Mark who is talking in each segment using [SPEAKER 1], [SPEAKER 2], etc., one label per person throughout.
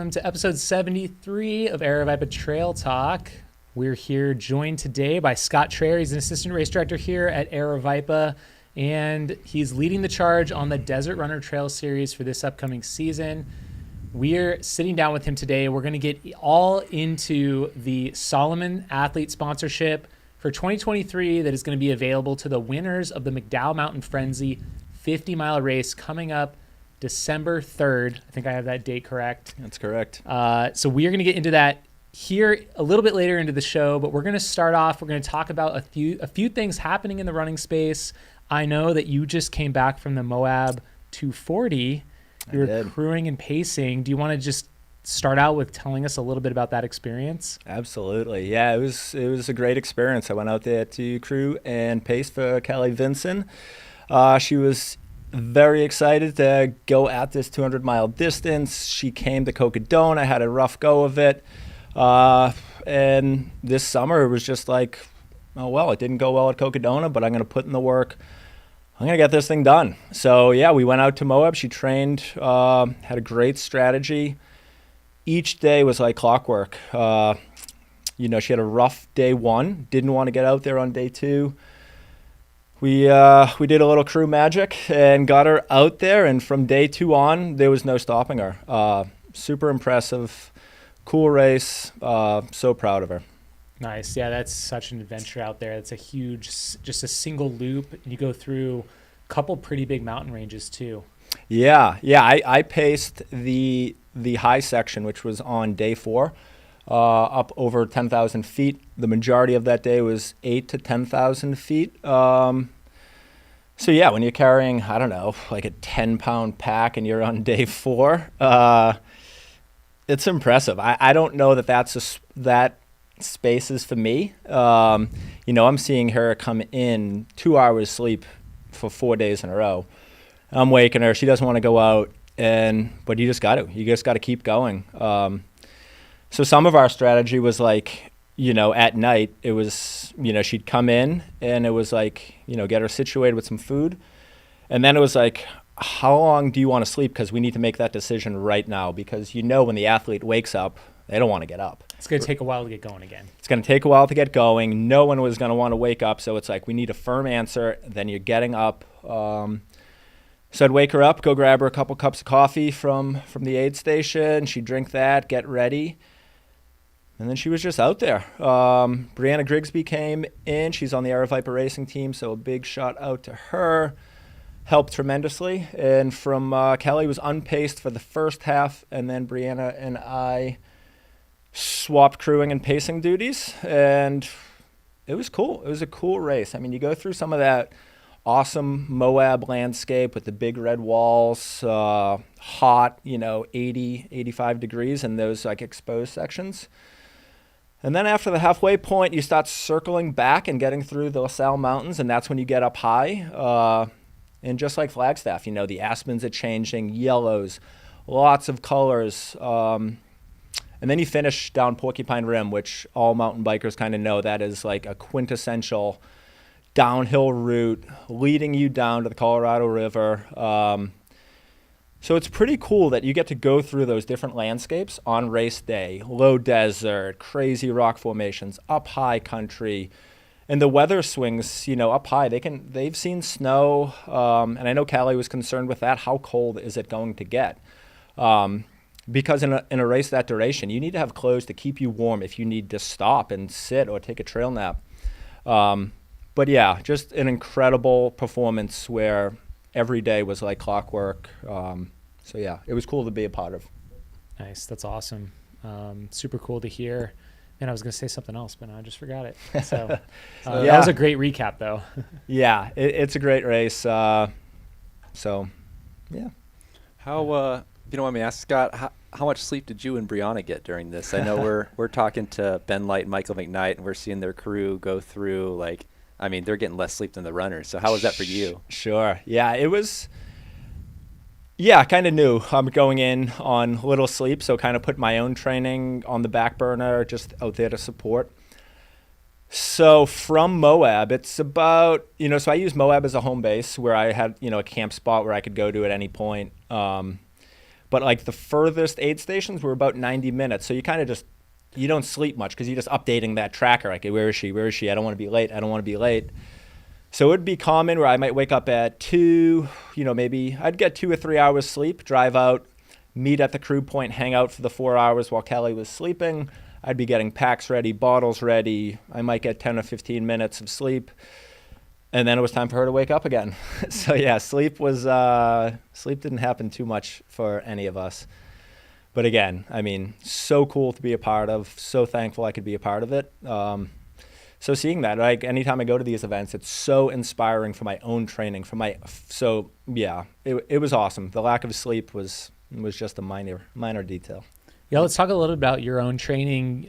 [SPEAKER 1] welcome to episode 73 of Aravaipa Trail Talk. We're here joined today by Scott Traer. He's an assistant race director here at Aravaipa, and he's leading the charge on the Desert Runner Trail Series for this upcoming season. We're sitting down with him today. We're going to get all into the Salomon athlete sponsorship for 2023 that is going to be available to the winners of the McDowell Mountain Frenzy 50-mile race coming up December 3rd. I think I have that date correct.
[SPEAKER 2] That's correct.
[SPEAKER 1] So we are going to get into that here a little bit later into the show, but we're going to start off. We're going to talk about a few things happening in the running space. I know that you just came back from the Moab 240. You were crewing and pacing. Do you want to just start out with telling us a little bit about that experience?
[SPEAKER 2] Absolutely. Yeah, it was a great experience. I went out there to crew and pace for Kelly Vinson. She was very excited to go at this 200-mile distance. She came to Cocodona. I had a rough go of it. And this summer it was just like, oh, well, it didn't go well at Cocodona, but I'm going to put in the work. I'm going to get this thing done. So, yeah, we went out to Moab. She trained, had a great strategy. Each day was like clockwork. She had a rough day one, didn't want to get out there on day two. We did a little crew magic and got her out there, and from day two on, there was no stopping her. Super impressive, cool race. So proud of her.
[SPEAKER 1] Nice. Yeah, that's such an adventure out there. It's a huge, just a single loop. And you go through a couple pretty big mountain ranges too.
[SPEAKER 2] Yeah. I paced the high section, which was on day 4. Up over 10,000 feet. The majority of that day was 8 to 10,000 feet. So yeah, when you're carrying, I don't know, like a 10-pound pack and you're on day 4, it's impressive. I don't know that space is for me. I'm seeing her come in 2 hours sleep for 4 days in a row. I'm waking her. She doesn't want to go out, but you just got to keep going. So some of our strategy was like, at night, it was, she'd come in and it was like, get her situated with some food. And then it was like, how long do you want to sleep? Because we need to make that decision right now. Because when the athlete wakes up, they don't want to get up.
[SPEAKER 1] It's going to take a while to get going again.
[SPEAKER 2] It's going to take a while to get going. No one was going to want to wake up. So it's like, we need a firm answer. Then you're getting up. So I'd wake her up, go grab her a couple cups of coffee from the aid station. She'd drink that, get ready. And then she was just out there. Brianna Grigsby came in. She's on the Aravaipa racing team, so a big shout out to her. Helped tremendously. And from Kelly was unpaced for the first half, and then Brianna and I swapped crewing and pacing duties. And it was cool. It was a cool race. I mean, you go through some of that awesome Moab landscape with the big red walls, hot, 80, 85 degrees, and those like exposed sections. And then after the halfway point, you start circling back and getting through the LaSalle Mountains, and that's when you get up high. And just like Flagstaff, the aspens are changing, yellows, lots of colors. And then you finish down Porcupine Rim, which all mountain bikers kind of know that is like a quintessential downhill route leading you down to the Colorado River. So it's pretty cool that you get to go through those different landscapes on race day. Low desert, crazy rock formations, up high country. And the weather swings, up high. They've seen snow. And I know Callie was concerned with that. How cold is it going to get? Because in a race that duration, you need to have clothes to keep you warm if you need to stop and sit or take a trail nap. But yeah, just an incredible performance where every day was like clockwork. So yeah, it was cool to be a part of.
[SPEAKER 1] Nice. That's awesome. Super cool to hear. And I was going to say something else, but I just forgot it. So that was a great recap, though.
[SPEAKER 2] Yeah, it's a great race. So, yeah.
[SPEAKER 3] How, if you don't mind me asking, Scott, how much sleep did you and Brianna get during this? I know we're talking to Ben Light and Michael McKnight, and we're seeing their crew go through, they're getting less sleep than the runners. So how was that for you?
[SPEAKER 2] Sure. Yeah, it was... Yeah, kind of new. I'm going in on little sleep, so kind of put my own training on the back burner, just out there to support. So from Moab, it's about, so I use Moab as a home base where I had, a camp spot where I could go to at any point. But But like the furthest aid stations were about 90 minutes. So you kind of just, you don't sleep much because you're just updating that tracker. Like, where is she? Where is she? I don't want to be late. I don't want to be late. So it would be common where I might wake up at 2, maybe I'd get 2 or 3 hours sleep, drive out, meet at the crew point, hang out for the 4 hours while Kelly was sleeping. I'd be getting packs ready, bottles ready. I might get 10 or 15 minutes of sleep. And then it was time for her to wake up again. So yeah, sleep didn't happen too much for any of us. But again, I mean, so cool to be a part of, so thankful I could be a part of it. So seeing that, like anytime I go to these events, it's so inspiring for my own training, so yeah, it was awesome. The lack of sleep was just a minor detail.
[SPEAKER 1] Yeah, let's talk a little bit about your own training.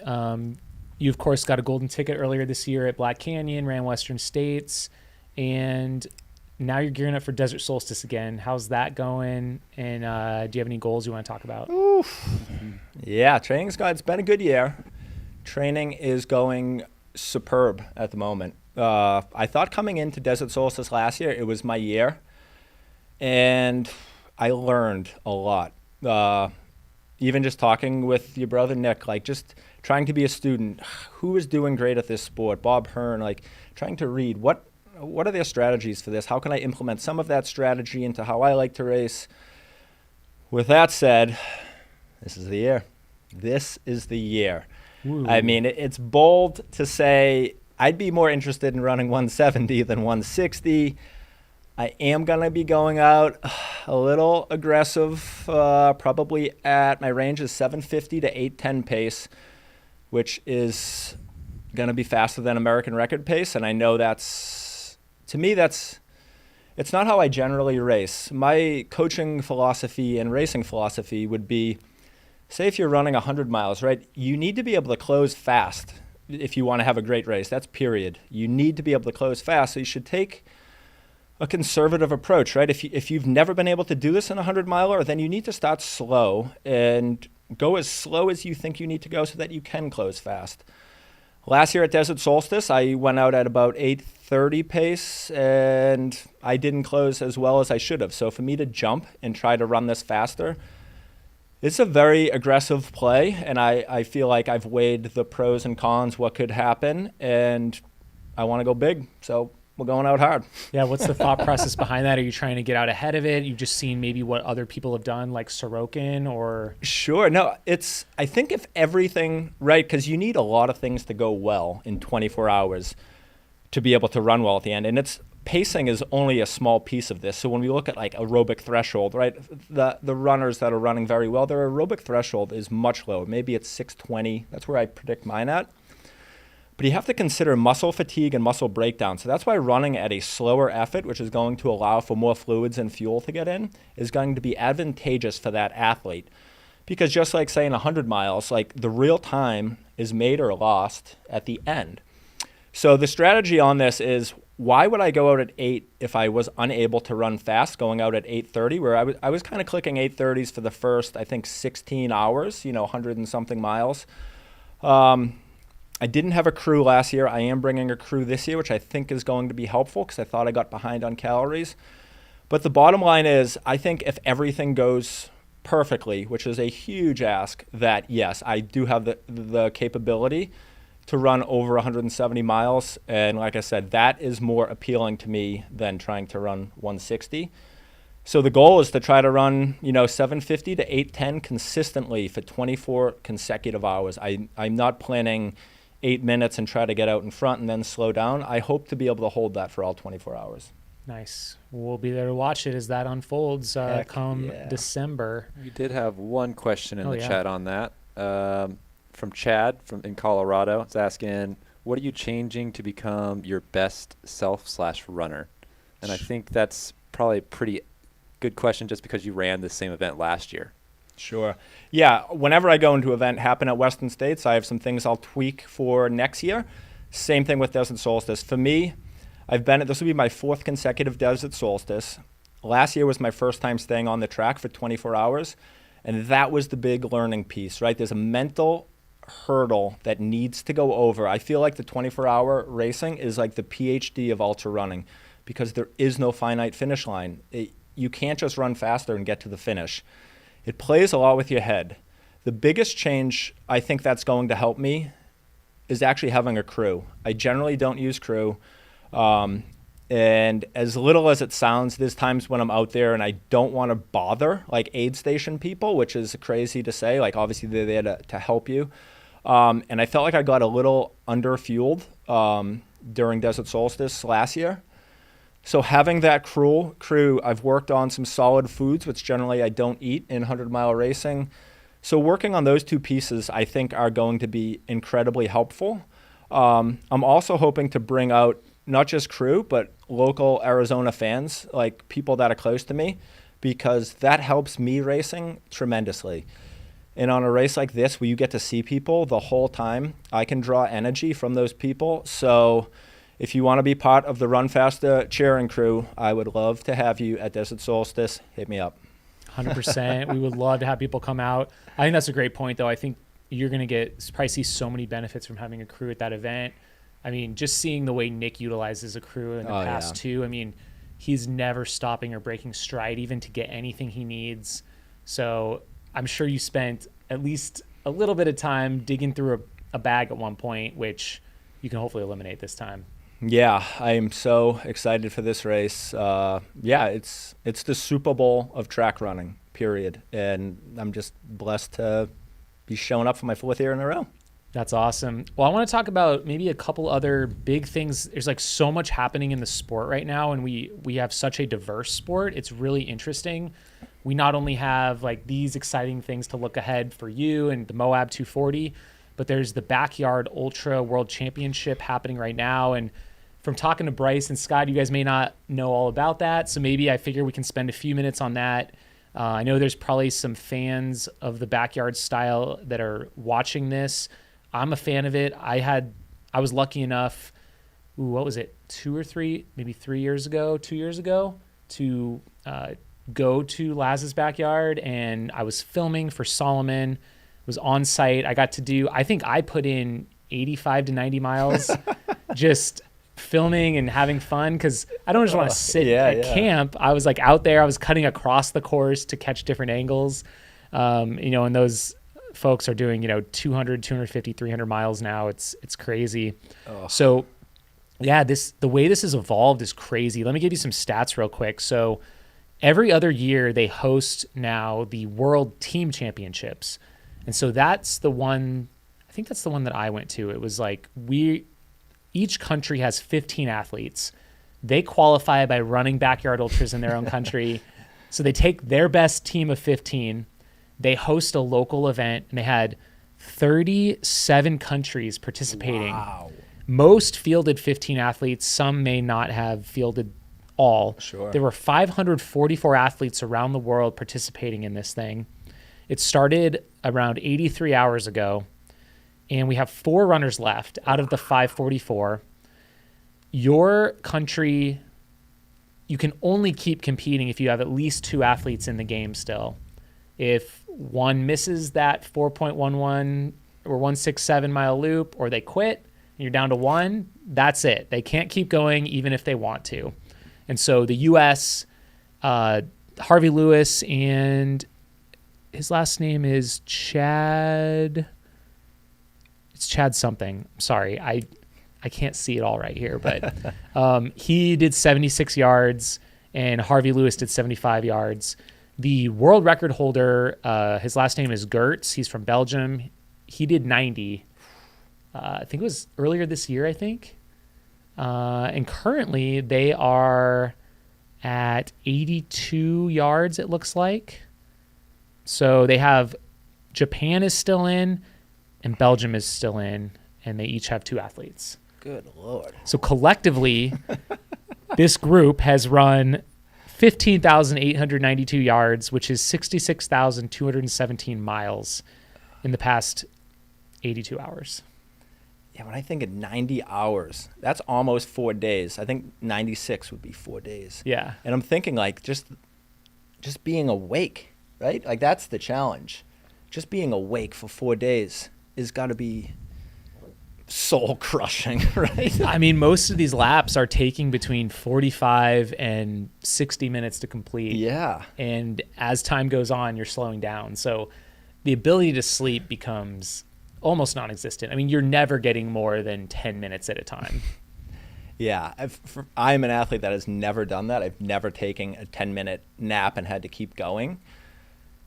[SPEAKER 1] You, of course, got a golden ticket earlier this year at Black Canyon, ran Western States, and now you're gearing up for Desert Solstice again. How's that going? And do you have any goals you want to talk about?
[SPEAKER 2] Oof. Yeah, it's been a good year. Training is going superb at the moment. I thought coming into Desert Solstice last year, it was my year, and I learned a lot. Even just talking with your brother Nick, like just trying to be a student, who is doing great at this sport? Bob Hearn, like trying to read what are their strategies for this? How can I implement some of that strategy into how I like to race? With that said, this is the year. This is the year. Ooh. I mean, it's bold to say I'd be more interested in running 170 than 160. I am going to be going out a little aggressive, probably at my range is 750 to 810 pace, which is going to be faster than American record pace. And I know it's not how I generally race. My coaching philosophy and racing philosophy would be, say if you're running 100 miles, right, you need to be able to close fast if you want to have a great race. That's period. You need to be able to close fast. So you should take a conservative approach, right? If you've never been able to do this in a 100-miler, then you need to start slow and go as slow as you think you need to go so that you can close fast. Last year at Desert Solstice, I went out at about 8:30 pace, and I didn't close as well as I should have. So for me to jump and try to run this faster, it's a very aggressive play, and I feel like I've weighed the pros and cons, what could happen, and I want to go big. So we're going out hard.
[SPEAKER 1] Yeah, what's the thought process behind that? Are you trying to get out ahead of it? You've just seen maybe what other people have done, like Sorokin, or? Sure.
[SPEAKER 2] No, I think if everything, right, because you need a lot of things to go well in 24 hours to be able to run well at the end. And pacing is only a small piece of this. So when we look at like aerobic threshold, right, the runners that are running very well, their aerobic threshold is much lower. Maybe it's 620. That's where I predict mine at. But you have to consider muscle fatigue and muscle breakdown. So that's why running at a slower effort, which is going to allow for more fluids and fuel to get in, is going to be advantageous for that athlete. Because just like saying 100 miles, like the real time is made or lost at the end. So the strategy on this is, why would I go out at 8 if I was unable to run fast, going out at 8:30, where I was kind of clicking 8:30s for the first, I think, 16 hours, 100 and something miles. I didn't have a crew last year. I am bringing a crew this year, which I think is going to be helpful because I thought I got behind on calories. But the bottom line is, I think if everything goes perfectly, which is a huge ask, that yes, I do have the capability to run over 170 miles. And like I said, that is more appealing to me than trying to run 160. So the goal is to try to run, 750 to 810 consistently for 24 consecutive hours. I'm not planning 8 minutes and try to get out in front and then slow down. I hope to be able to hold that for all 24 hours.
[SPEAKER 1] Nice. We'll be there to watch it as that unfolds December.
[SPEAKER 3] We did have one question in the chat on that. From Chad in Colorado. It's asking, what are you changing to become your best self/runner? And I think that's probably a pretty good question just because you ran the same event last year.
[SPEAKER 2] Sure. Yeah, whenever I go into an event happen at Western States, I have some things I'll tweak for next year. Same thing with Desert Solstice. For me, this will be my 4th consecutive Desert Solstice. Last year was my first time staying on the track for 24 hours, and that was the big learning piece, right? There's a mental hurdle that needs to go over. I feel like the 24-hour racing is like the PhD of ultra running because there is no finite finish line. You can't just run faster and get to the finish. it plays a lot with your head. The biggest change I think that's going to help me is actually having a crew. I generally don't use crew. And as little as it sounds, there's times when I'm out there and I don't want to bother like aid station people, which is crazy to say. Like obviously they're there to help you. And I felt like I got a little under-fueled during Desert Solstice last year. So having that crew, I've worked on some solid foods, which generally I don't eat in 100-mile racing. So working on those two pieces, I think, are going to be incredibly helpful. I'm also hoping to bring out not just crew, but local Arizona fans, like people that are close to me, because that helps me racing tremendously. And on a race like this, where you get to see people the whole time, I can draw energy from those people. So if you want to be part of the Run Faster cheering crew, I would love to have you at Desert Solstice. Hit me up.
[SPEAKER 1] 100%. We would love to have people come out. I think that's a great point, though. I think you're going to probably see so many benefits from having a crew at that event. I mean, just seeing the way Nick utilizes a crew in the past, too. I mean, he's never stopping or breaking stride, even to get anything he needs. So I'm sure you spent at least a little bit of time digging through a bag at one point, which you can hopefully eliminate this time.
[SPEAKER 2] Yeah, I am so excited for this race. It's the Super Bowl of track running, period. And I'm just blessed to be showing up for my 4th year in a row.
[SPEAKER 1] That's awesome. Well, I want to talk about maybe a couple other big things. There's like so much happening in the sport right now, and we have such a diverse sport. It's really interesting. We not only have like these exciting things to look ahead for you and the Moab 240, but there's the Backyard Ultra World Championship happening right now. And from talking to Bryce and Scott, you guys may not know all about that. So maybe I figure we can spend a few minutes on that. I know there's probably some fans of the backyard style that are watching this. I'm a fan of it. I was lucky enough, what was it, 2 years ago, to go to Laz's backyard, and I was filming for Salomon, was on site. I got to do, I think I put in 85 to 90 miles just filming and having fun, because I don't just want to sit at camp. I was like out there, I was cutting across the course to catch different angles, and those folks are doing 200, 250, 300 miles now. It's crazy. So yeah, the way this has evolved is crazy. Let me give you some stats real quick. So every other year they host now the World Team Championships, and so that's the one, I think that's the one that I went to. It was like each country has 15 athletes. They qualify by running backyard ultras in their own country. So they take their best team of 15. They host a local event, and they had 37 countries participating.
[SPEAKER 2] Wow.
[SPEAKER 1] Most fielded 15 athletes. Some may not have fielded all.
[SPEAKER 2] Sure.
[SPEAKER 1] There were 544 athletes around the world participating in this thing. It started around 83 hours ago, and we have 4 runners left out of the 544. Your country, you can only keep competing if you have at least 2 athletes in the game still. If one misses that 4.11 or 167 mile loop, or they quit and you're down to 1, that's it. They can't keep going even if they want to. And so the U.S., Harvey Lewis, and his last name is Chad. It's Chad something. Sorry, I can't see it all right here, but he did 76 yards and Harvey Lewis did 75 yards. The world record holder, his last name is Gertz. He's from Belgium. He did 90. I think it was earlier this year, I think. And currently they are at 82 yards, it looks like. So they have, Japan is still in and Belgium is still in, and they each have 2 athletes.
[SPEAKER 2] Good Lord.
[SPEAKER 1] So collectively, this group has run 15,892 yards, which is 66,217 miles in the past 82 hours.
[SPEAKER 2] Yeah, when I think of 90 hours, that's almost 4 days. I think 96 would be 4 days.
[SPEAKER 1] Yeah.
[SPEAKER 2] And I'm thinking like just being awake, right? Like that's the challenge. Just being awake for 4 days is got to be soul crushing, right?
[SPEAKER 1] I mean, most of these laps are taking between 45 and 60 minutes to complete.
[SPEAKER 2] Yeah.
[SPEAKER 1] And as time goes on, you're slowing down. So the ability to sleep becomes almost non-existent. I mean, you're never getting more than 10 minutes at a time.
[SPEAKER 2] Yeah. I'm an athlete that has never done that. I've never taken a 10-minute nap and had to keep going.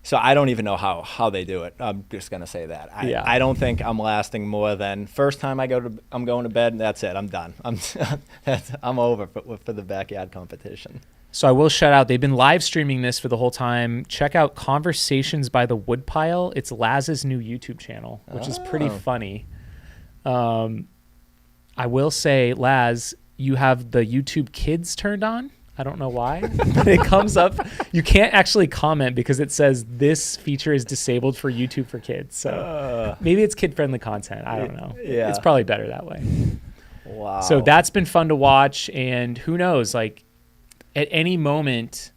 [SPEAKER 2] So I don't even know how they do it. I'm just going to say that. I don't think I'm lasting more than first time I'm going to bed, and that's it. I'm done. I'm over for the backyard competition.
[SPEAKER 1] So I will shout out, they've been live streaming this for the whole time. Check out Conversations by the Woodpile. It's Laz's new YouTube channel, which is pretty funny. I will say, Laz, you have the YouTube Kids turned on. I don't know why, but it comes up. You can't actually comment because it says this feature is disabled for YouTube for kids. So maybe it's kid-friendly content. I don't know.
[SPEAKER 2] Yeah.
[SPEAKER 1] It's probably better that way.
[SPEAKER 2] Wow.
[SPEAKER 1] So that's been fun to watch. And who knows, like at any moment,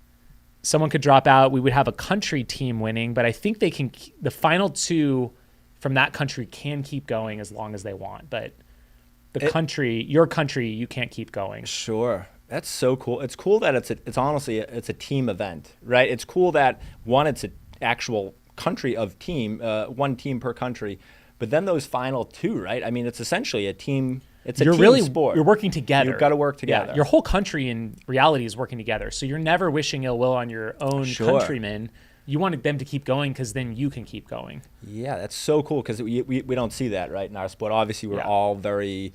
[SPEAKER 1] someone could drop out. We would have a country team winning, but I think they can. The final two from that country can keep going as long as they want. But your country, you can't keep going.
[SPEAKER 2] Sure. That's so cool. It's cool that it's honestly a team event, right? It's cool that it's an actual country of team, one team per country, but then those final two, right? I mean, it's essentially a team. It's a team sport.
[SPEAKER 1] You're working together.
[SPEAKER 2] You've got to work together.
[SPEAKER 1] Yeah, your whole country in reality is working together. So you're never wishing ill will on your own countrymen. You want them to keep going because then you can keep going.
[SPEAKER 2] Yeah, that's so cool because we don't see that, right, in our sport. Obviously, we're all very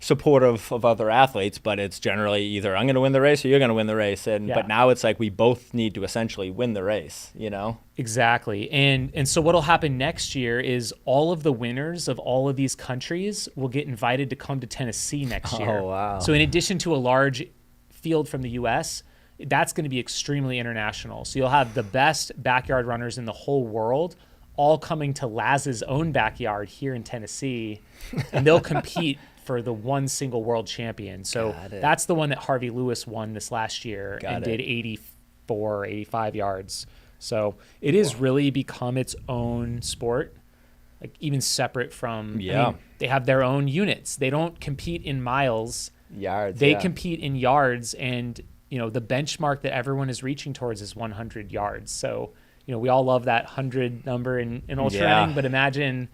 [SPEAKER 2] supportive of other athletes, but it's generally either I'm going to win the race or you're going to win the race. But now it's like we both need to essentially win the race, you know?
[SPEAKER 1] Exactly. And so what'll happen next year is all of the winners of all of these countries will get invited to come to Tennessee next year.
[SPEAKER 2] Oh, wow.
[SPEAKER 1] So in addition to a large field from the US, that's going to be extremely international. So you'll have the best backyard runners in the whole world all coming to Laz's own backyard here in Tennessee, and they'll compete for the one single world champion. So that's the one that Harvey Lewis won this last year and did 84, 85 yards. So it has really become its own sport, like even separate from, I mean, they have their own units. They don't compete in miles.
[SPEAKER 2] Yards.
[SPEAKER 1] They compete in yards, and the benchmark that everyone is reaching towards is 100 yards. So, we all love that 100 number in ultra running, but imagine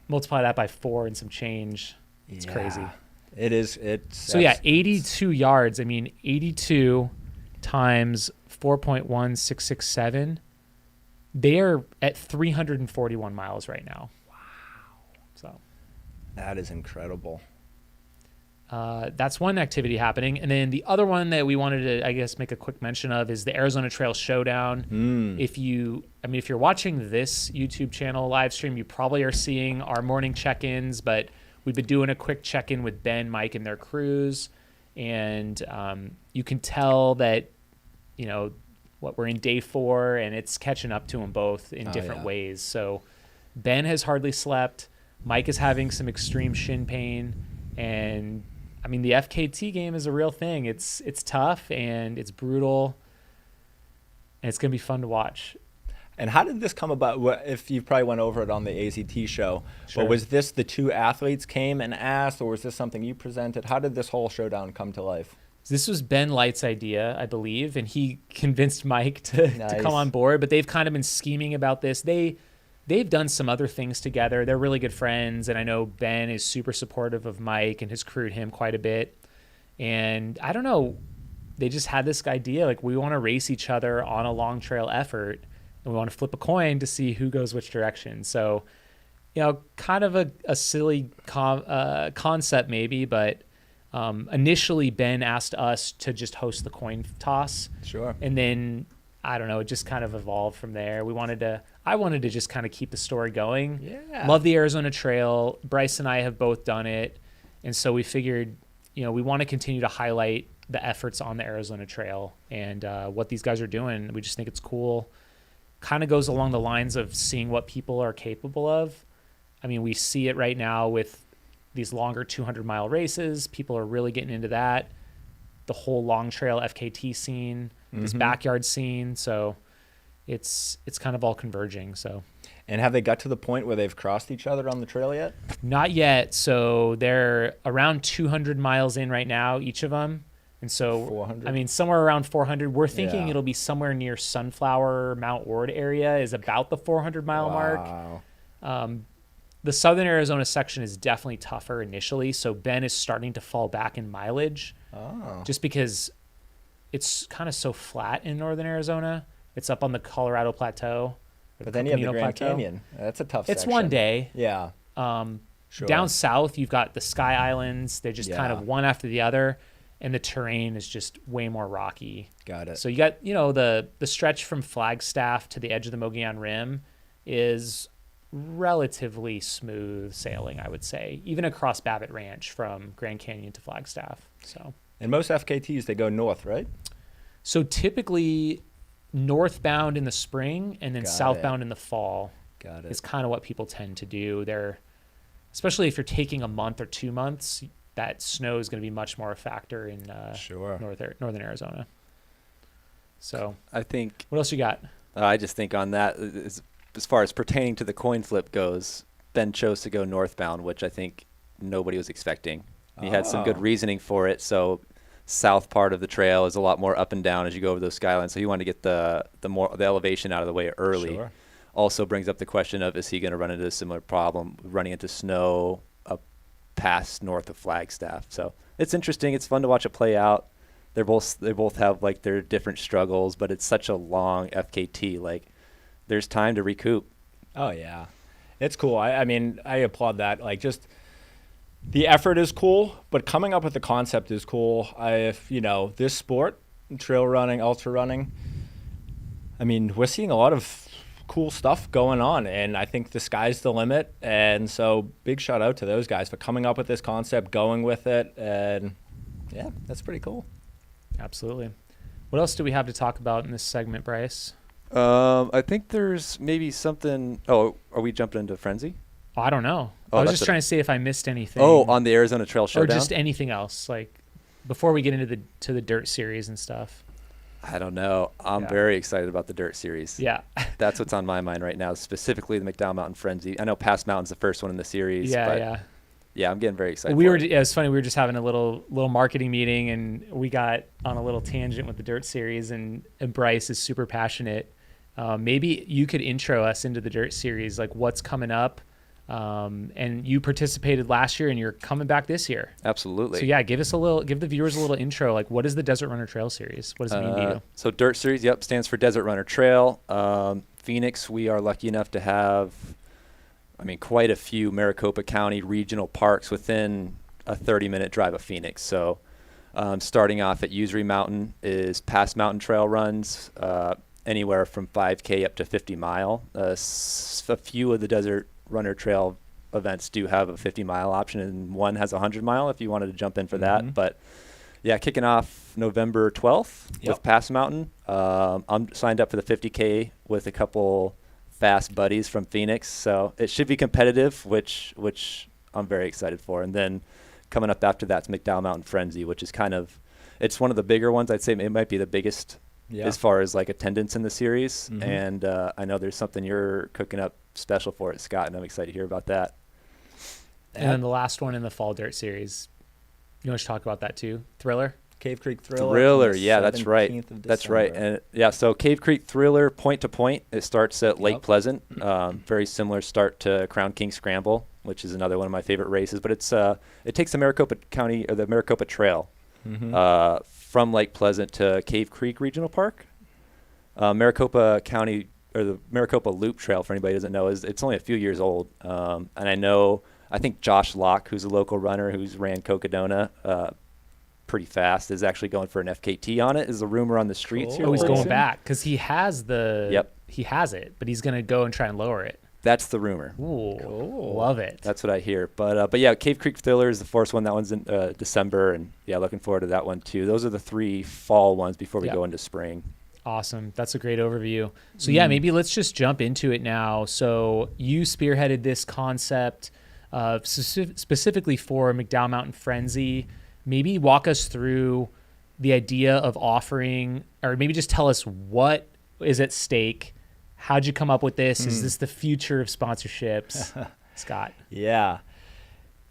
[SPEAKER 1] multiply that by 4 and some change. It's crazy.
[SPEAKER 2] It is.
[SPEAKER 1] 82 yards. I mean, 82 times 4.1667. They are at 341 miles right now.
[SPEAKER 2] Wow.
[SPEAKER 1] So
[SPEAKER 2] that is incredible.
[SPEAKER 1] That's one activity happening. And then the other one that we wanted to, I guess, make a quick mention of is the Arizona Trail Showdown. If you're watching this YouTube channel live stream, you probably are seeing our morning check-ins, but we've been doing a quick check-in with Ben, Mike, and their crews. And you can tell that, we're in day 4, and it's catching up to them both in different ways. So Ben has hardly slept. Mike is having some extreme shin pain. And I mean, the FKT game is a real thing. It's tough and it's brutal, and it's going to be fun to watch.
[SPEAKER 2] And how did this come about? If you probably went over it on the AZT show,
[SPEAKER 1] Sure.
[SPEAKER 2] but was this the two athletes came and asked, or was this something you presented? How did this whole showdown come to life?
[SPEAKER 1] This was Ben Light's idea, I believe, and he convinced Mike to come on board. But they've kind of been scheming about this. They've done some other things together. They're really good friends, and I know Ben is super supportive of Mike and has crewed him quite a bit. And I don't know, they just had this idea, like, we want to race each other on a long trail effort, and we want to flip a coin to see who goes which direction. So, kind of a silly concept maybe, but initially Ben asked us to just host the coin toss.
[SPEAKER 2] Sure.
[SPEAKER 1] And then, I don't know, it just kind of evolved from there. I wanted to just kind of keep the story going.
[SPEAKER 2] Yeah.
[SPEAKER 1] Love the Arizona Trail. Bryce and I have both done it. And so we figured, we want to continue to highlight the efforts on the Arizona Trail and what these guys are doing. We just think it's cool. Kind of goes along the lines of seeing what people are capable of. I mean, we see it right now with these longer 200-mile races. People are really getting into that. The whole long trail FKT scene, this backyard scene. So it's kind of all converging. So
[SPEAKER 2] And have they got to the point where they've crossed each other on the trail yet?
[SPEAKER 1] not yet. So they're around 200 miles in right now, each of them. And so,
[SPEAKER 2] 400?
[SPEAKER 1] I mean, somewhere around 400. We're thinking
[SPEAKER 2] Yeah.
[SPEAKER 1] it'll be somewhere near Sunflower, Mount Ord area is about the 400-mile mark.
[SPEAKER 2] Wow.
[SPEAKER 1] The southern Arizona section is definitely tougher initially. So Ben is starting to fall back in mileage
[SPEAKER 2] Oh.
[SPEAKER 1] just because it's kind of so flat in northern Arizona. It's up on the Colorado Plateau.
[SPEAKER 2] But then you have the
[SPEAKER 1] Coconino
[SPEAKER 2] Grand
[SPEAKER 1] Plateau.
[SPEAKER 2] Canyon. That's a tough
[SPEAKER 1] It's
[SPEAKER 2] section.
[SPEAKER 1] one day.
[SPEAKER 2] Yeah. Sure.
[SPEAKER 1] Down south, you've got the Sky Islands. They're just kind
[SPEAKER 2] Yeah.
[SPEAKER 1] of one after the other, and the terrain is just way more rocky.
[SPEAKER 2] Got it.
[SPEAKER 1] So you got, the stretch from Flagstaff to the edge of the Mogollon Rim is relatively smooth sailing, I would say, even across Babbitt Ranch from Grand Canyon to Flagstaff.
[SPEAKER 2] And most FKTs, they go north, right?
[SPEAKER 1] So typically northbound in the spring and then
[SPEAKER 2] Got
[SPEAKER 1] southbound in the fall.
[SPEAKER 2] Got
[SPEAKER 1] Is
[SPEAKER 2] it.
[SPEAKER 1] kind of what people tend to do. Especially if you're taking a month or 2 months, that snow is going to be much more a factor in
[SPEAKER 2] Sure.
[SPEAKER 1] northern Arizona. So
[SPEAKER 3] I think
[SPEAKER 1] what else you got?
[SPEAKER 3] I just think on that, as far as pertaining to the coin flip goes, Ben chose to go northbound, which I think nobody was expecting. He had some good
[SPEAKER 2] Oh.
[SPEAKER 3] reasoning for it. So south part of the trail is a lot more up and down as you go over those skylines. So he wanted to get the elevation out of the way early.
[SPEAKER 2] Sure.
[SPEAKER 3] Also brings up the question of, is he going to run into a similar problem running into snow up past north of Flagstaff? So it's interesting. It's fun to watch it play out. They both have like their different struggles, but it's such a long FKT. Like there's time to recoup.
[SPEAKER 2] Oh, yeah. It's cool. I mean, I applaud that. Like, just the effort is cool, but coming up with the concept is cool. This sport, trail running, ultra running, I mean, we're seeing a lot of cool stuff going on, and I think the sky's the limit. And so big shout out to those guys for coming up with this concept, going with it, and yeah, that's pretty cool.
[SPEAKER 1] Absolutely. What else do we have to talk about in this segment, Bryce?
[SPEAKER 3] I think there's maybe something. Oh, are we jumping into Frenzy?
[SPEAKER 1] Oh, I don't know.
[SPEAKER 3] Oh,
[SPEAKER 1] I was
[SPEAKER 3] that's
[SPEAKER 1] just trying to see if I missed anything.
[SPEAKER 3] Oh, on the Arizona Trail
[SPEAKER 1] or
[SPEAKER 3] Showdown?
[SPEAKER 1] just anything else, like before we get into the dirt series and stuff.
[SPEAKER 3] I don't know. I'm
[SPEAKER 1] Yeah.
[SPEAKER 3] very excited about the Dirt Series.
[SPEAKER 1] Yeah.
[SPEAKER 3] That's what's on my mind right now, specifically the McDowell Mountain Frenzy. I know Pass Mountain's the first one in the series. but yeah, I'm getting very excited.
[SPEAKER 1] It's funny. We were just having a little marketing meeting, and we got on a little tangent with the Dirt Series, and Bryce is super passionate. Maybe you could intro us into the Dirt Series, like what's coming up. And you participated last year, and you're coming back this year.
[SPEAKER 3] Absolutely.
[SPEAKER 1] So yeah, give the viewers a little intro. Like, what is the Desert Runner Trail Series? What does it mean to you?
[SPEAKER 3] So Dirt Series, stands for Desert Runner Trail. Phoenix, we are lucky enough to have, quite a few Maricopa County regional parks within a 30-minute drive of Phoenix. So starting off at Usery Mountain is Pass Mountain Trail runs, anywhere from 5K up to 50 mile. A few of the Desert Runner Trail events do have a 50-mile option, and one has a 100-mile if you wanted to jump in for that. But yeah, kicking off November 12th with Pass Mountain. I'm signed up for the 50K with a couple fast buddies from Phoenix, so it should be competitive, which I'm very excited for. And then coming up after that's McDowell Mountain Frenzy, which is it's one of the bigger ones. I'd say it might be the biggest as far as like attendance in the series. And I know there's something you're cooking up special for it, Scott, and I'm excited to hear about that.
[SPEAKER 1] And then the last one in the Fall Dirt Series. You want to talk about that too? Thriller?
[SPEAKER 2] Cave Creek Thriller.
[SPEAKER 3] Thriller, yeah, that's right.
[SPEAKER 2] 17th of
[SPEAKER 3] That's right.
[SPEAKER 2] December.
[SPEAKER 3] And so Cave Creek Thriller, point to point. It starts at Lake Pleasant. Very similar start to Crown King Scramble, which is another one of my favorite races. But it takes the Maricopa County or the Maricopa Trail from Lake Pleasant to Cave Creek Regional Park. Maricopa County or the Maricopa Loop Trail, for anybody who doesn't know, it's only a few years old. And I think Josh Locke, who's a local runner who's ran Cocodona pretty fast, is actually going for an FKT on it, is a rumor on the streets here.
[SPEAKER 1] Oh, he's
[SPEAKER 3] pretty
[SPEAKER 1] going
[SPEAKER 3] soon.
[SPEAKER 1] back because he has he has it, but he's going to go and try and lower it.
[SPEAKER 3] That's the rumor.
[SPEAKER 1] Ooh,
[SPEAKER 2] Cool.
[SPEAKER 1] love it.
[SPEAKER 3] That's what I hear. But yeah, Cave Creek Thriller is the first one. That one's in December, and yeah, looking forward to that one too. Those are the 3 fall ones before we go into spring.
[SPEAKER 1] Awesome. That's a great overview. So yeah, maybe let's just jump into it now. So you spearheaded this concept specifically for McDowell Mountain Frenzy. Maybe walk us through the idea of offering, or maybe just tell us what is at stake How'd you come up with this? Is this the future of sponsorships? Scott.
[SPEAKER 2] Yeah.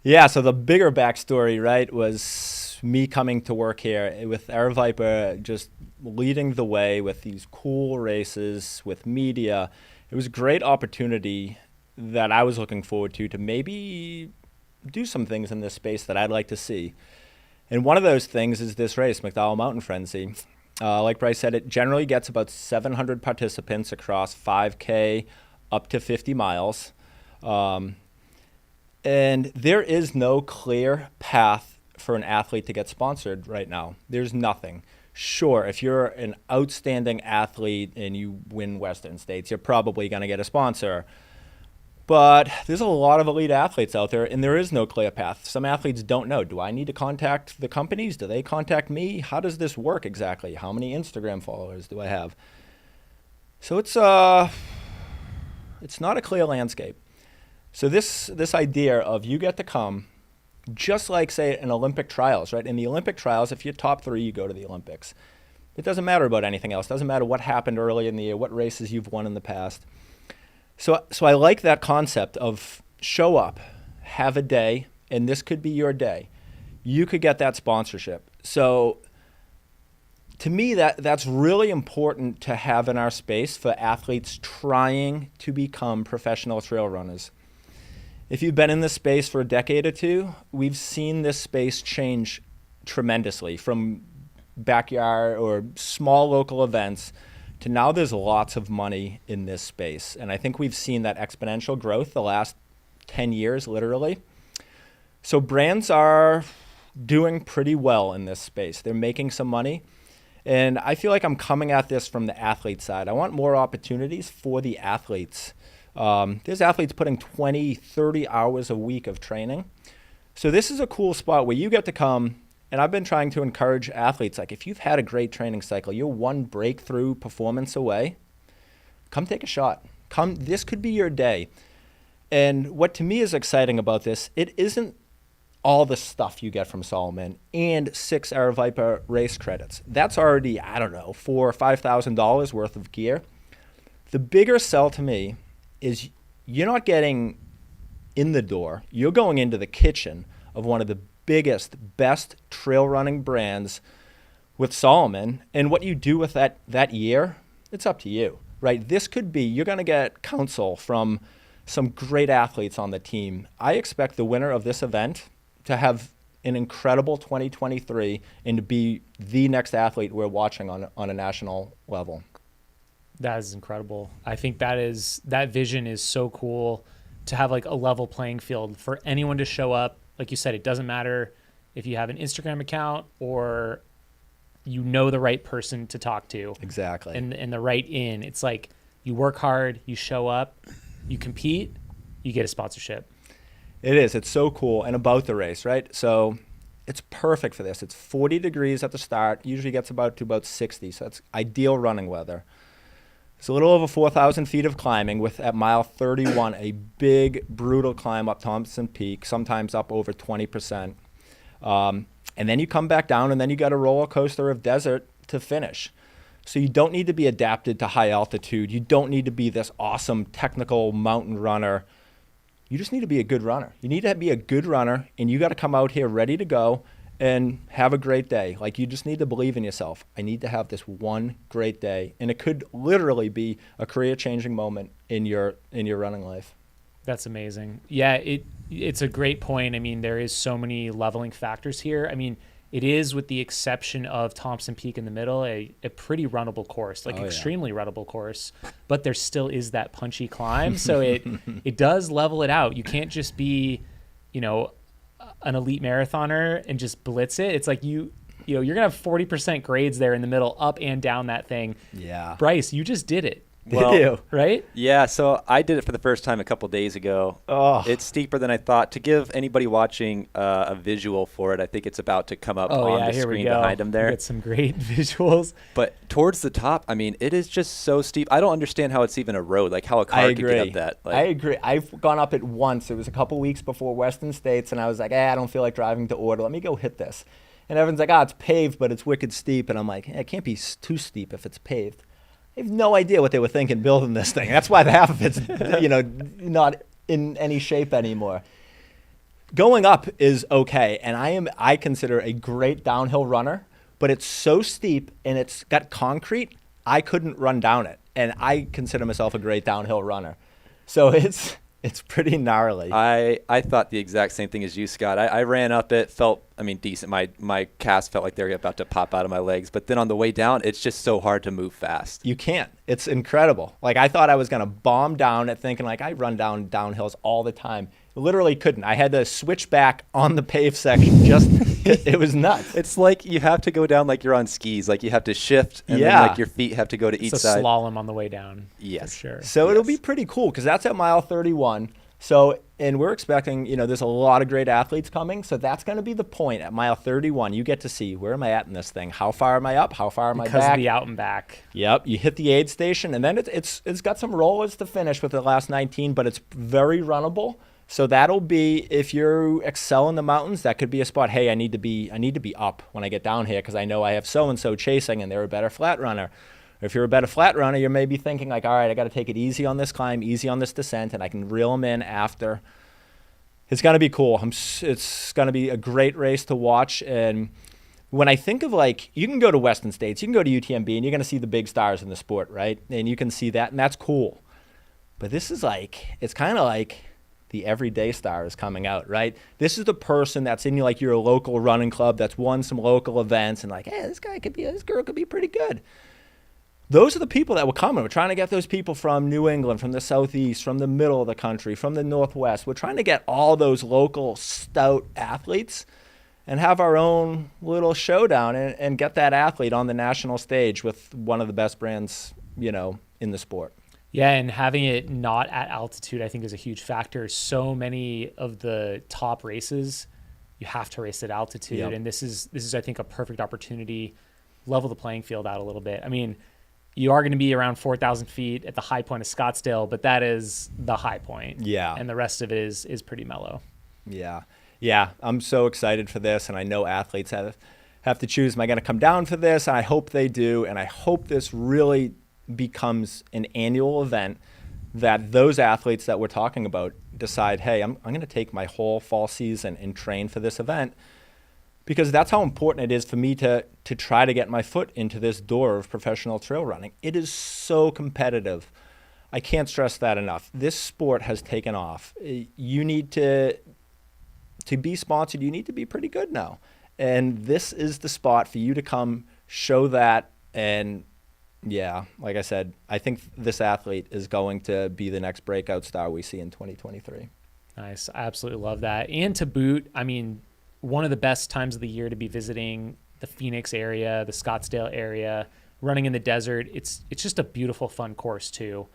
[SPEAKER 2] Yeah, so the bigger backstory, right, was me coming to work here with Aravaipa, just leading the way with these cool races, with media. It was a great opportunity that I was looking forward to maybe do some things in this space that I'd like to see. And one of those things is this race, McDowell Mountain Frenzy. Like Bryce said, it generally gets about 700 participants across 5K up to 50 miles. And there is no clear path for an athlete to get sponsored right now. There's nothing. Sure, if you're an outstanding athlete and you win Western States, you're probably going to get a sponsor. But there's a lot of elite athletes out there, and there is no clear path. Some athletes don't know. Do I need to contact the companies? Do they contact me? How does this work exactly? How many Instagram followers do I have? So it's not a clear landscape. So this idea of you get to come, just like, say, in Olympic trials, right? In the Olympic trials, if you're top 3, you go to the Olympics. It doesn't matter about anything else. It doesn't matter what happened early in the year, what races you've won in the past. So I like that concept of show up, have a day, and this could be your day. You could get that sponsorship. So to me, that's really important to have in our space for athletes trying to become professional trail runners. If you've been in this space for a decade or two, we've seen this space change tremendously from backyard or small local events to now there's lots of money in this space. And I think we've seen that exponential growth the last 10 years, literally. So brands are doing pretty well in this space. They're making some money. And I feel like I'm coming at this from the athlete side. I want more opportunities for the athletes. There's athletes putting 20, 30 hours a week of training. So this is a cool spot where you get to come, and I've been trying to encourage athletes, like if you've had a great training cycle, you're one breakthrough performance away, come take a shot. This could be your day. And what to me is exciting about this, it isn't all the stuff you get from Salomon and 6 Aravaipa race credits. That's already, I don't know, $4,000 or $5,000 worth of gear. The bigger sell to me is you're not getting in the door. You're going into the kitchen of one of the biggest, best trail running brands with Salomon. And what you do with that year, it's up to you, right? This could be, you're going to get counsel from some great athletes on the team. I expect the winner of this event to have an incredible 2023 and to be the next athlete we're watching on a national level.
[SPEAKER 1] That is incredible. I think that vision is so cool to have like a level playing field for anyone to show up. Like you said, it doesn't matter if you have an Instagram account or you know the right person to talk to.
[SPEAKER 2] Exactly.
[SPEAKER 1] And the right in. It's like you work hard, you show up, you compete, you get a sponsorship.
[SPEAKER 2] It is. It's so cool. And about the race, right? So it's perfect for this. It's 40 degrees at the start. Usually gets to about 60. So that's ideal running weather. It's a little over 4,000 feet of climbing with, at mile 31, a big, brutal climb up Thompson Peak, sometimes up over 20%. And then you come back down, and then you got a roller coaster of desert to finish. So you don't need to be adapted to high altitude. You don't need to be this awesome technical mountain runner. You just need to be a good runner. You need to be a good runner, and you got to come out here ready to go and have a great day. Like, you just need to believe in yourself. I need to have this one great day. And it could literally be a career-changing moment in your running life.
[SPEAKER 1] That's amazing. Yeah, it's a great point. I mean, there is so many leveling factors here. I mean, it is, with the exception of Thompson Peak in the middle, a pretty runnable course, extremely runnable course. But there still is that punchy climb. So it does level it out. You can't just be, an elite marathoner and just blitz it. It's like you're gonna have 40% grades there in the middle, up and down that thing.
[SPEAKER 2] Yeah.
[SPEAKER 1] Bryce, you just did it.
[SPEAKER 2] Well, did you?
[SPEAKER 1] Right?
[SPEAKER 3] Yeah, so I did it for the first time a couple days ago.
[SPEAKER 2] Oh.
[SPEAKER 3] It's steeper than I thought. To give anybody watching a visual for it, I think it's about to come up on the screen behind him there.
[SPEAKER 1] Get some great visuals.
[SPEAKER 3] But towards the top, I mean, it is just so steep. I don't understand how it's even a road, like how a car could get up that.
[SPEAKER 2] I agree. I've gone up it once. It was a couple weeks before Western States, and I was like, I don't feel like driving to Order. Let me go hit this. And everyone's like, it's paved, but it's wicked steep. And I'm like, it can't be too steep if it's paved. I have no idea what they were thinking building this thing. That's why the half of it's, not in any shape anymore. Going up is okay, and I consider a great downhill runner, but it's so steep and it's got concrete, I couldn't run down it. And I consider myself a great downhill runner. So it's pretty gnarly.
[SPEAKER 3] I thought the exact same thing as you, Scott. I ran up it, felt, decent. My calves felt like they were about to pop out of my legs. But then on the way down, it's just so hard to move fast.
[SPEAKER 2] You can't. It's incredible. Like, I thought I was going to bomb down it, thinking, like, I run down downhills all the time. Literally couldn't. I had to switch back on the paved section. It was nuts.
[SPEAKER 3] It's like you have to go down like you're on skis. Like you have to shift, and then like your feet have to go to each side.
[SPEAKER 1] It's a slalom on the way down.
[SPEAKER 3] Yes,
[SPEAKER 1] for sure.
[SPEAKER 2] So it'll be pretty cool because that's at mile 31. So, and we're expecting, there's a lot of great athletes coming. So that's going to be the point at mile 31. You get to see, where am I at in this thing? How far am I up? How far am I back?
[SPEAKER 1] Because of the out and back.
[SPEAKER 2] Yep. You hit the aid station, and then it's got some rollers to finish with the last 19, but it's very runnable. So that'll be, if you excel in the mountains, that could be a spot. Hey, I need to be up when I get down here because I know I have so-and-so chasing and they're a better flat runner. Or if you're a better flat runner, you're maybe thinking like, all right, I got to take it easy on this climb, easy on this descent, and I can reel them in after. It's going to be cool. It's going to be a great race to watch. And when I think of, like, you can go to Western States, you can go to UTMB, and you're going to see the big stars in the sport, right? And you can see that, and that's cool. But this is like, it's kind of like the everyday star is coming out, right? This is the person that's in your local running club that's won some local events and like, hey, this girl could be pretty good. Those are the people that were coming. We're trying to get those people from New England, from the Southeast, from the middle of the country, from the Northwest. We're trying to get all those local stout athletes and have our own little showdown and get that athlete on the national stage with one of the best brands, in the sport.
[SPEAKER 1] Yeah, and having it not at altitude, I think, is a huge factor. So many of the top races, you have to race at altitude, and this is, I think, a perfect opportunity, level the playing field out a little bit. You are going to be around 4,000 feet at the high point of Scottsdale, but that is the high point.
[SPEAKER 2] Yeah,
[SPEAKER 1] and the rest of it is pretty mellow.
[SPEAKER 2] Yeah. I'm so excited for this, and I know athletes have to choose. Am I going to come down for this? And I hope they do, and I hope this really becomes an annual event that those athletes that we're talking about decide, hey, I'm going to take my whole fall season and train for this event, because that's how important it is for me to try to get my foot into this door of professional trail running. It is so competitive. I can't stress that enough. This sport has taken off. You need to be sponsored, you need to be pretty good now. And this is the spot for you to come show that. And yeah, like I said, I think this athlete is going to be the next breakout star we see in 2023.
[SPEAKER 1] Nice. I absolutely love that. And to boot, one of the best times of the year to be visiting the Phoenix area, the Scottsdale area, running in the desert. It's just a beautiful, fun course too.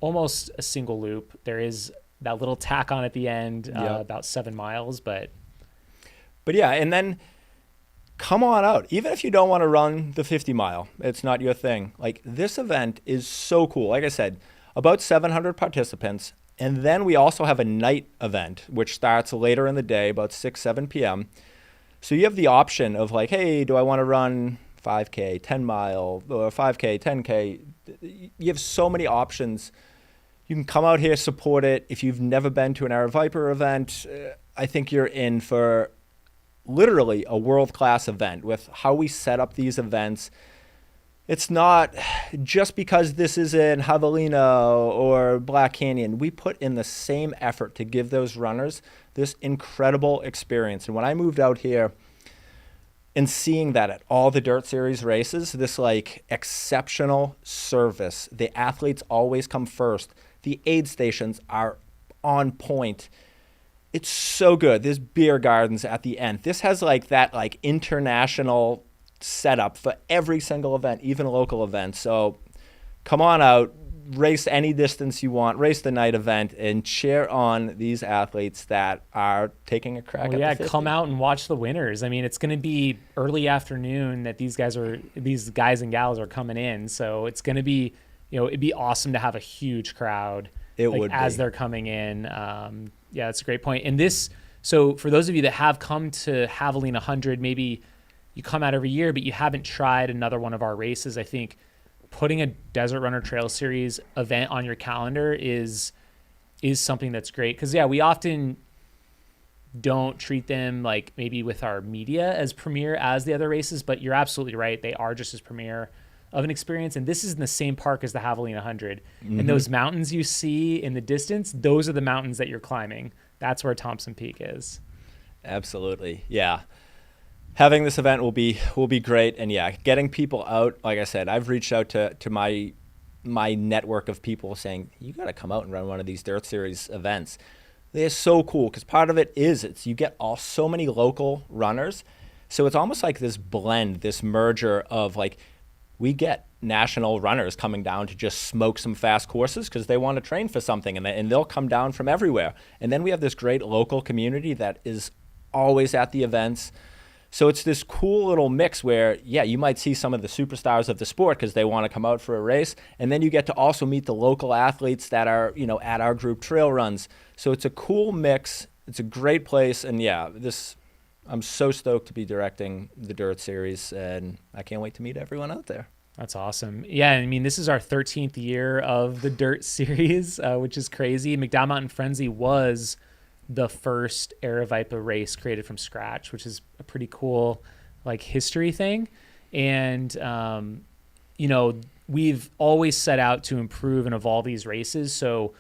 [SPEAKER 1] Almost a single loop. There is that little tack on at the end, about 7 miles, but
[SPEAKER 2] yeah, and then come on out. Even if you don't want to run the 50 mile, it's not your thing. Like, this event is so cool. Like I said, about 700 participants. And then we also have a night event, which starts later in the day, about 6, 7 p.m. So you have the option of like, hey, do I want to run 5K, 10 mile, or 5K, 10K? You have so many options. You can come out here, support it. If you've never been to an Aravaipa event, I think you're in for literally a world-class event with how we set up these events. It's not just because this is in Javelina or Black Canyon. We put in the same effort to give those runners this incredible experience. And when I moved out here and seeing that at all the Dirt Series races, this like exceptional service, the athletes always come first. The aid stations are on point. It's so good. There's beer gardens at the end. This has like that like international setup for every single event, even local events. So come on out, race any distance you want, race the night event, and cheer on these athletes that are taking a crack at the 50.
[SPEAKER 1] Come out and watch the winners. It's going to be early afternoon that these guys and gals are coming in. So it's going to be, it'd be awesome to have a huge crowd as they're coming in. Yeah, that's a great point. And so for those of you that have come to Javelina 100, maybe you come out every year, but you haven't tried another one of our races, I think putting a Desert Runner Trail Series event on your calendar is something that's great. Because, we often don't treat them like maybe with our media as premier as the other races, but you're absolutely right. They are just as premier of an experience. And this is in the same park as the Javelina 100. And those mountains you see in the distance, those are the mountains that you're climbing. That's where Thompson Peak is.
[SPEAKER 2] Absolutely. Yeah. Having this event will be great. And getting people out, like I said, I've reached out to my network of people saying, you got to come out and run one of these Dirt Series events. They're so cool because part of it is you get so many local runners. So it's almost like this blend, this merger of like, we get national runners coming down to just smoke some fast courses because they want to train for something, and they'll come down from everywhere. And then we have this great local community that is always at the events. So it's this cool little mix where, you might see some of the superstars of the sport because they want to come out for a race. And then you get to also meet the local athletes that are, at our group trail runs. So it's a cool mix. It's a great place. And I'm so stoked to be directing the Dirt Series, and I can't wait to meet everyone out there.
[SPEAKER 1] That's awesome. Yeah, I mean, this is our 13th year of the Dirt Series, which is crazy. McDowell Mountain Frenzy was the first Aravaipa race created from scratch, which is a pretty cool history thing. And, we've always set out to improve and evolve these races. So,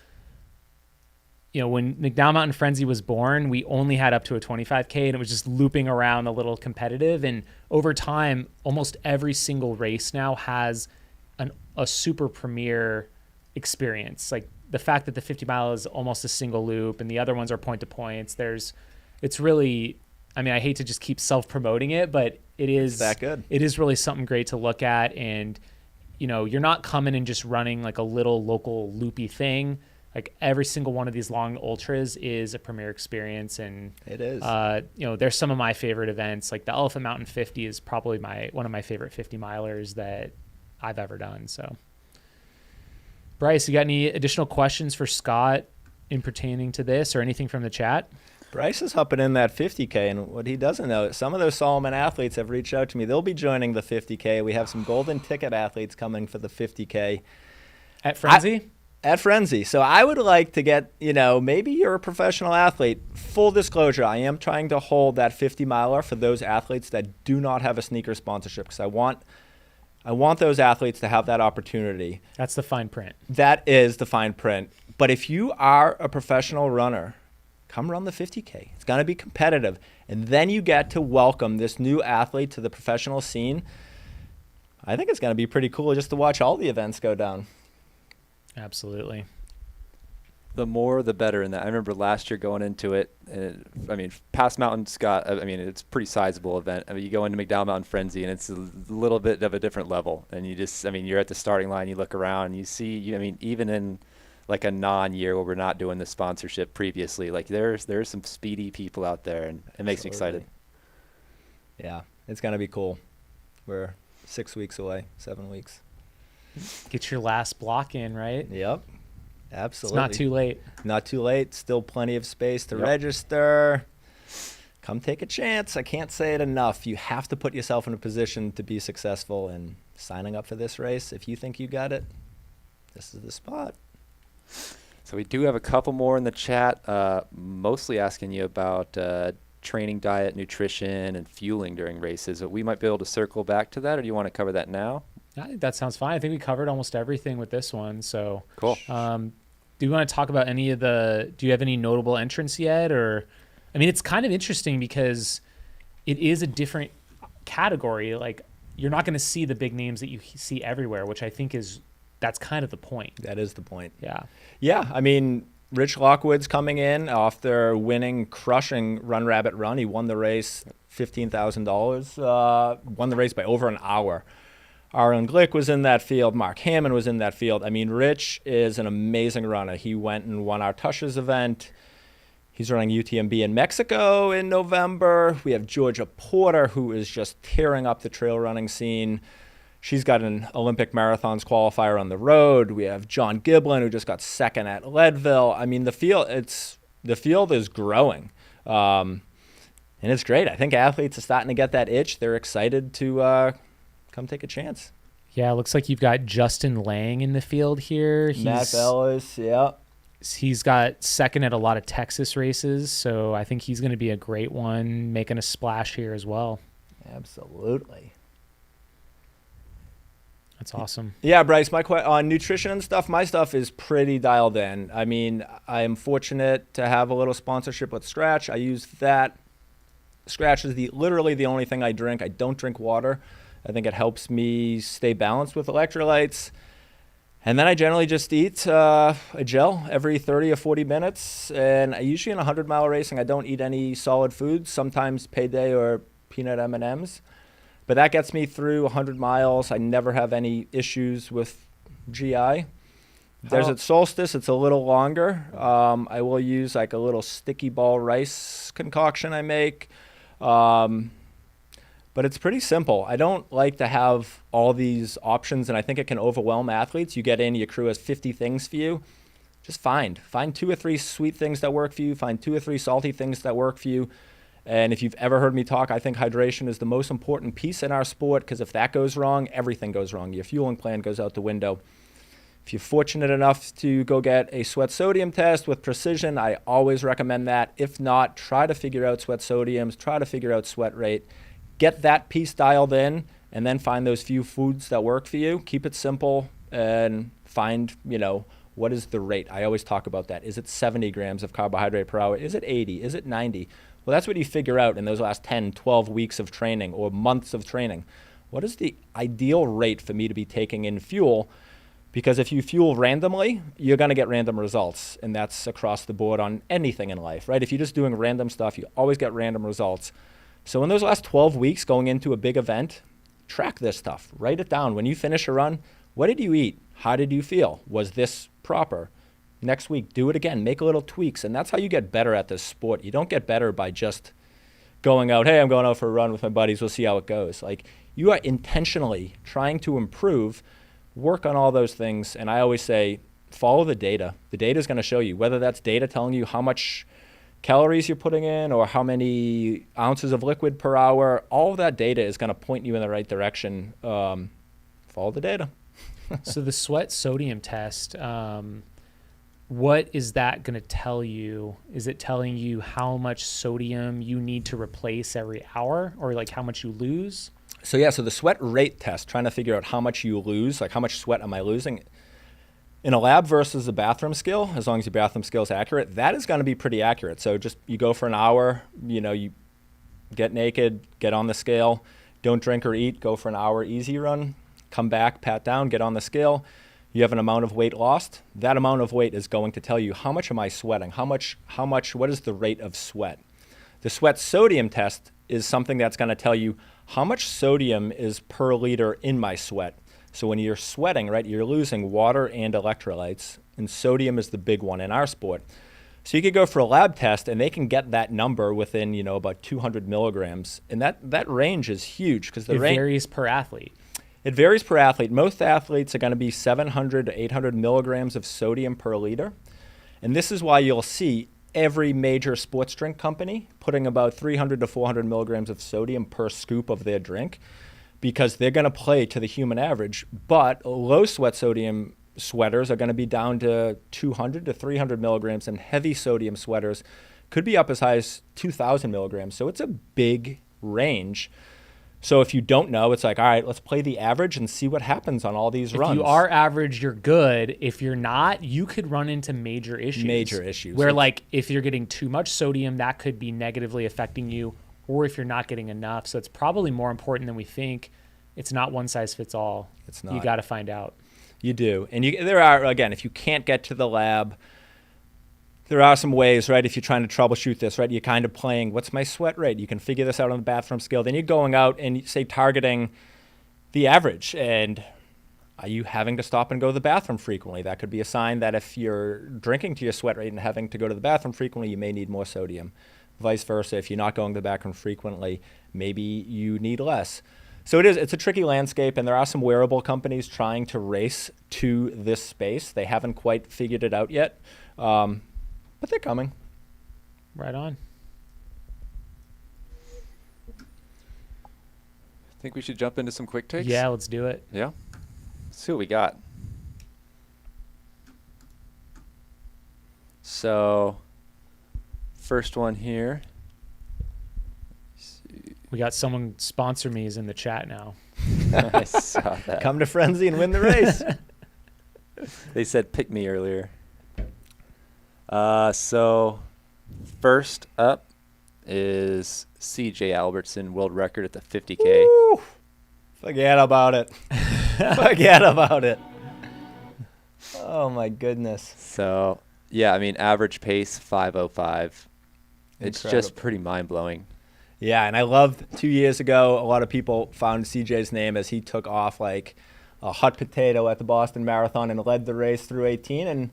[SPEAKER 1] when McDowell Mountain Frenzy was born, we only had up to a 25K, and it was just looping around a little competitive. And over time, almost every single race now has a super premier experience. Like the fact that the 50 mile is almost a single loop and the other ones are point to points. It's really, I mean, I hate to just keep self-promoting it, but it's
[SPEAKER 2] that good.
[SPEAKER 1] It is really something great to look at. And, you're not coming and just running like a little local loopy thing. Like every single one of these long ultras is a premier experience, and
[SPEAKER 2] it is.
[SPEAKER 1] There's some of my favorite events. Like the Elephant Mountain 50 is probably one of my favorite 50 milers that I've ever done. So, Bryce, you got any additional questions for Scott in pertaining to this, or anything from the chat?
[SPEAKER 2] Bryce is hopping in that 50K, and what he doesn't know, some of those Salomon athletes have reached out to me. They'll be joining the 50K. We have some golden ticket athletes coming for the 50K
[SPEAKER 1] at Frenzy.
[SPEAKER 2] At Frenzy. So I would like to get, maybe you're a professional athlete. Full disclosure, I am trying to hold that 50 miler for those athletes that do not have a sneaker sponsorship, because I want those athletes to have that opportunity.
[SPEAKER 1] That's the fine print.
[SPEAKER 2] That is the fine print. But if you are a professional runner, come run the 50K. It's going to be competitive. And then you get to welcome this new athlete to the professional scene. I think it's going to be pretty cool just to watch all the events go down.
[SPEAKER 1] Absolutely.
[SPEAKER 3] The more, the better in that. I remember last year going into it, Pass Mountain, Scott, it's a pretty sizable event. I mean, you go into McDowell Mountain Frenzy, and it's a little bit of a different level. And you're at the starting line, you look around, and you see, even in like a non-year where we're not doing the sponsorship previously, like there's some speedy people out there, and it makes me excited.
[SPEAKER 2] Yeah, it's going to be cool. We're 6 weeks away, 7 weeks.
[SPEAKER 1] Get your last block in, right?
[SPEAKER 2] Yep, absolutely.
[SPEAKER 1] It's not too late.
[SPEAKER 2] Not too late. Still plenty of space to register. Come take a chance. I can't say it enough. You have to put yourself in a position to be successful, and signing up for this race, if you think you got it, this is the spot.
[SPEAKER 3] So we do have a couple more in the chat, mostly asking you about training, diet, nutrition, and fueling during races. We might be able to circle back to that, or do you want to cover that now?
[SPEAKER 1] I think that sounds fine. I think we covered almost everything with this one. So
[SPEAKER 3] cool.
[SPEAKER 1] Do you want to talk about do you have any notable entrants yet? Or, it's kind of interesting because it is a different category. Like you're not going to see the big names that you see everywhere, which I think that's kind of the point.
[SPEAKER 2] That is the point.
[SPEAKER 1] Yeah.
[SPEAKER 2] Yeah. Rich Lockwood's coming in after crushing Run Rabbit Run. He won the race, $15,000, won the race by over an hour. Aaron Glick was in that field. Mark Hammond was in that field. Rich is an amazing runner. He went and won our Tushers event. He's running UTMB in Mexico in November. We have Georgia Porter, who is just tearing up the trail running scene. She's got an Olympic marathons qualifier on the road. We have John Giblin, who just got second at Leadville. The field is growing. And it's great. I think athletes are starting to get that itch. They're excited to come take a chance.
[SPEAKER 1] Yeah, it looks like you've got Justin Lang in the field here.
[SPEAKER 2] Matt Bellis, yeah.
[SPEAKER 1] He's got second at a lot of Texas races, so I think he's going to be a great one, making a splash here as well.
[SPEAKER 2] Absolutely.
[SPEAKER 1] That's awesome.
[SPEAKER 2] Yeah, Bryce, on nutrition and stuff, my stuff is pretty dialed in. I mean, I am fortunate to have a little sponsorship with Scratch. I use that. Scratch is literally the only thing I drink. I don't drink water. I think it helps me stay balanced with electrolytes. And then I generally just eat a gel every 30 or 40 minutes. And I usually in 100-mile racing, I don't eat any solid foods, sometimes Payday or peanut M&Ms. But that gets me through 100 miles. I never have any issues with GI. Desert Solstice, it's a little longer. I will use like a little sticky ball rice concoction I make. But it's pretty simple. I don't like to have all these options, and I think it can overwhelm athletes. You get in, your crew has 50 things for you. Just find 2 or 3 sweet things that work for you. Find 2 or 3 salty things that work for you. And if you've ever heard me talk, I think hydration is the most important piece in our sport, because if that goes wrong, everything goes wrong. Your fueling plan goes out the window. If you're fortunate enough to go get a sweat sodium test with Precision, I always recommend that. If not, try to figure out sweat sodiums, try to figure out sweat rate. Get that piece dialed in, and then find those few foods that work for you. Keep it simple and find, what is the rate? I always talk about that. Is it 70 grams of carbohydrate per hour? Is it 80? Is it 90? Well, that's what you figure out in those last 10, 12 weeks of training or months of training. What is the ideal rate for me to be taking in fuel? Because if you fuel randomly, you're going to get random results, and that's across the board on anything in life, right? If you're just doing random stuff, you always get random results. So in those last 12 weeks going into a big event, track this stuff. Write it down. When you finish a run, what did you eat? How did you feel? Was this proper? Next week, do it again. Make little tweaks, and that's how you get better at this sport. You don't get better by just going out, hey, I'm going out for a run with my buddies. We'll see how it goes. Like, you are intentionally trying to improve, work on all those things, and I always say, follow the data. The data is going to show you, whether that's data telling you how much calories you're putting in or how many ounces of liquid per hour. All of that data is going to point you in the right direction. Follow the data.
[SPEAKER 1] So the sweat sodium test, what is that going to tell you? Is it telling you how much sodium you need to replace every hour, or like how much you lose?
[SPEAKER 2] So the sweat rate test, trying to figure out how much you lose, like how much sweat am I losing in a lab versus a bathroom scale, as long as your bathroom scale is accurate, that is going to be pretty accurate. So just you go for an hour, you get naked, get on the scale, don't drink or eat, go for an hour easy run, come back, pat down, get on the scale. You have an amount of weight lost. That amount of weight is going to tell you how much am I sweating, what is the rate of sweat. The sweat sodium test is something that's going to tell you how much sodium is per liter in my sweat. So when you're sweating, right, you're losing water and electrolytes, and sodium is the big one in our sport. So you could go for a lab test, and they can get that number within, about 200 milligrams. And that range is huge, because
[SPEAKER 1] it varies per athlete.
[SPEAKER 2] It varies per athlete. Most athletes are going to be 700 to 800 milligrams of sodium per liter. And this is why you'll see every major sports drink company putting about 300 to 400 milligrams of sodium per scoop of their drink, because they're going to play to the human average. But low sweat sodium sweaters are going to be down to 200 to 300 milligrams, and heavy sodium sweaters could be up as high as 2,000 milligrams. So it's a big range. So if you don't know, it's like, all right, let's play the average and see what happens on all these runs.
[SPEAKER 1] If you are average, you're good. If you're not, you could run into major issues. Where like if you're getting too much sodium, that could be negatively affecting you, or if you're not getting enough. So it's probably more important than we think. It's not one size fits all.
[SPEAKER 2] It's not.
[SPEAKER 1] You got to find out.
[SPEAKER 2] You do. And there are, again, if you can't get to the lab, there are some ways, right? If you're trying to troubleshoot this, right? You're kind of playing, what's my sweat rate? You can figure this out on the bathroom scale. Then you're going out and say targeting the average. And are you having to stop and go to the bathroom frequently? That could be a sign that if you're drinking to your sweat rate and having to go to the bathroom frequently, you may need more sodium. Vice versa, if you're not going to the bathroom frequently, maybe you need less. So it's a tricky landscape, and there are some wearable companies trying to race to this space. They haven't quite figured it out yet, but they're coming.
[SPEAKER 1] Right on.
[SPEAKER 3] I think we should jump into some quick takes.
[SPEAKER 1] Yeah, let's do it.
[SPEAKER 3] Yeah. Let's see what we got. So, first one here.
[SPEAKER 1] We got someone sponsor me is in the chat now.
[SPEAKER 3] I saw that.
[SPEAKER 2] Come to Frenzy and win the race.
[SPEAKER 3] They said pick me earlier. So, first up is CJ Albertson, world record at the 50K.
[SPEAKER 2] Woo! Forget about it. Forget about it. Oh, my goodness.
[SPEAKER 3] So, yeah, I mean, average pace, 5:05. It's
[SPEAKER 2] Incredible.
[SPEAKER 3] just pretty mind-blowing.
[SPEAKER 2] Yeah, and I love 2 years ago, a lot of people found CJ's name as he took off like a hot potato at the Boston Marathon and led the race through 18. And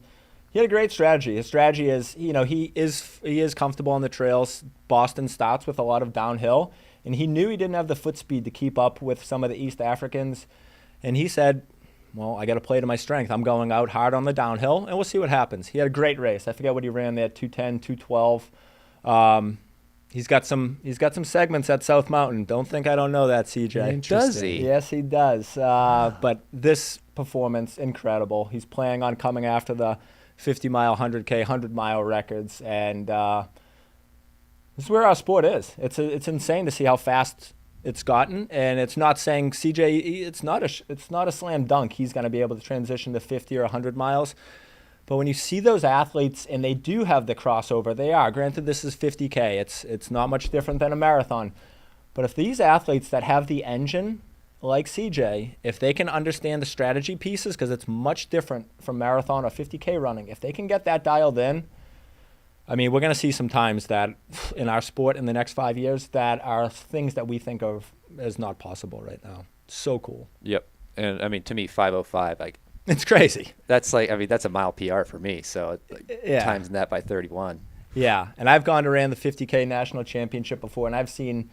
[SPEAKER 2] he had a great strategy. His strategy is, you know, he is comfortable on the trails. Boston starts with a lot of downhill, and he knew he didn't have the foot speed to keep up with some of the East Africans. And he said, well, I got to play to my strength. I'm going out hard on the downhill, and we'll see what happens. He had a great race. I forget what he ran there, 2:10, 2:12. He's got some segments at South Mountain. Don't think I don't know that, CJ.
[SPEAKER 3] Does he?
[SPEAKER 2] Yes, he does. But this performance, incredible. He's planning on coming after the 50-mile, 100K, 100-mile records. And this is where our sport is. It's insane to see how fast it's gotten. And it's not saying CJ, it's not a slam dunk. He's going to be able to transition to 50 or 100 miles. But when you see those athletes, and they do have the crossover, they are. Granted, this is 50K. It's not much different than a marathon. But if these athletes that have the engine, like CJ, if they can understand the strategy pieces, because it's much different from marathon or 50K running, if they can get that dialed in, I mean, we're going to see some times that in our sport in the next 5 years that are things that we think of as not possible right now. So cool.
[SPEAKER 3] Yep. And, I mean, to me, 5:05, like,
[SPEAKER 2] it's crazy.
[SPEAKER 3] that's like, I mean, that's a mile PR for me. So,
[SPEAKER 2] Yeah.
[SPEAKER 3] times that by 31.
[SPEAKER 2] Yeah, and I've gone to ran the 50K national championship before, and I've seen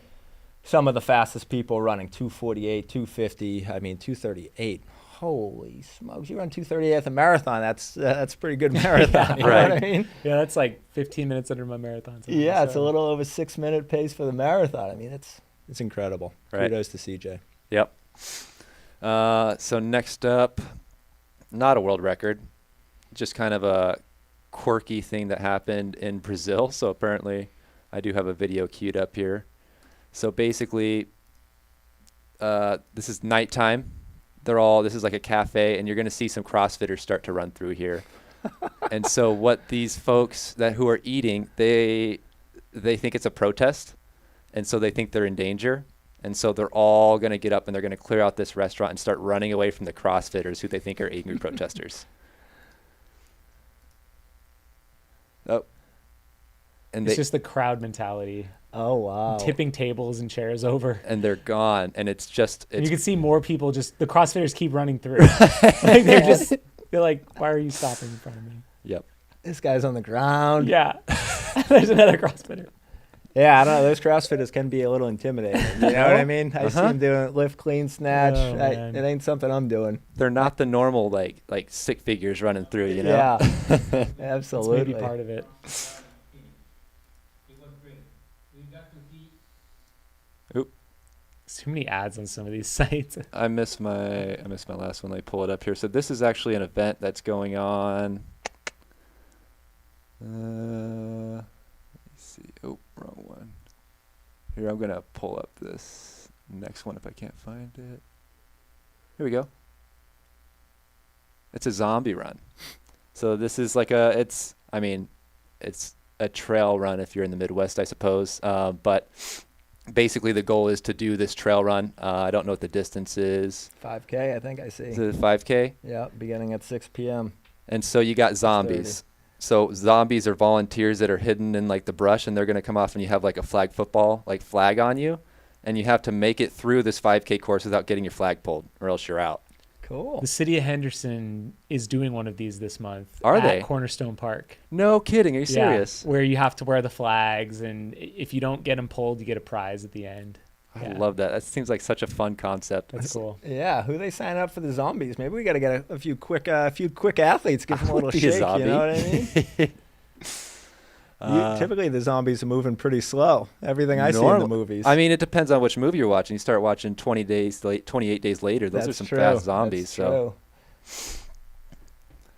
[SPEAKER 2] some of the fastest people running 2:48, 2:50. I mean, 2:38. Holy smokes! You run 2:38 at the marathon. That's pretty good marathon. You know
[SPEAKER 3] Right.
[SPEAKER 2] what I mean?
[SPEAKER 1] Yeah, that's like 15 minutes under my marathon.
[SPEAKER 2] Yeah, it's a little over 6 minute pace for the marathon. I mean, it's incredible.
[SPEAKER 3] Right.
[SPEAKER 2] Kudos to CJ.
[SPEAKER 3] Yep. So next up, not a world record, just kind of a quirky thing that happened in Brazil. So apparently, I do have a video queued up here. So basically, this is nighttime. This is like a cafe, and you're going to see some CrossFitters start to run through here. And so what these folks who are eating, they think it's a protest, and so they think they're in danger. And so they're all going to get up and they're going to clear out this restaurant and start running away from the CrossFitters who they think are angry protesters. Oh. And
[SPEAKER 1] It's just the crowd mentality.
[SPEAKER 2] Oh wow!
[SPEAKER 1] Tipping tables and chairs over.
[SPEAKER 3] and they're gone, and it's just
[SPEAKER 1] And
[SPEAKER 3] it's
[SPEAKER 1] you can see more people the CrossFitters keep running through. Like they're like, why are you stopping in front of me?
[SPEAKER 3] Yep.
[SPEAKER 2] This guy's on the ground.
[SPEAKER 1] Yeah. There's another CrossFitter.
[SPEAKER 2] Yeah, I don't know. Those CrossFitters can be a little intimidating. You know what I mean? I see them doing lift, clean, snatch.
[SPEAKER 1] Oh, man.
[SPEAKER 2] It ain't something I'm doing.
[SPEAKER 3] They're not the normal like stick figures running through, you know.
[SPEAKER 2] Yeah,
[SPEAKER 1] That's
[SPEAKER 2] absolutely.
[SPEAKER 1] maybe part of it.
[SPEAKER 3] Oop.
[SPEAKER 1] There's too many ads on some of these sites.
[SPEAKER 3] I missed my last one. Let me pull it up here. So this is actually an event that's going on. Let's see. Oh, wrong one. Here, I'm gonna pull up this next one if I can't find it. Here we go. It's a zombie run. So this is like it's a trail run if you're in the Midwest, I suppose. But basically the goal is to do this trail run. I don't know what the distance is.
[SPEAKER 2] 5K, I think I see.
[SPEAKER 3] Is it 5K?
[SPEAKER 2] Yeah, beginning at 6 p.m.
[SPEAKER 3] And so you got zombies. So zombies are volunteers that are hidden in like the brush, and they're going to come off and you have like a flag football like flag on you, and you have to make it through this 5K course without getting your flag pulled, or else you're out.
[SPEAKER 2] Cool.
[SPEAKER 1] The city of Henderson is doing one of these this month.
[SPEAKER 3] Are
[SPEAKER 1] at
[SPEAKER 3] they?
[SPEAKER 1] Cornerstone Park.
[SPEAKER 3] No kidding. Are you serious?
[SPEAKER 1] Yeah, where you have to wear the flags, and if you don't get them pulled, you get a prize at the end.
[SPEAKER 3] I
[SPEAKER 1] Yeah.
[SPEAKER 3] love that. That seems like such a fun concept.
[SPEAKER 1] That's cool.
[SPEAKER 2] Yeah, who they sign up for the zombies? Maybe we got to get a few quick athletes, give them a little
[SPEAKER 3] be a
[SPEAKER 2] shake.
[SPEAKER 3] zombie.
[SPEAKER 2] You know what I mean? Typically, the zombies are moving pretty slow. Everything I see in the movies.
[SPEAKER 3] I mean, it depends on which movie you're watching. You start watching 28 days later. Those are some fast zombies.
[SPEAKER 2] That's true.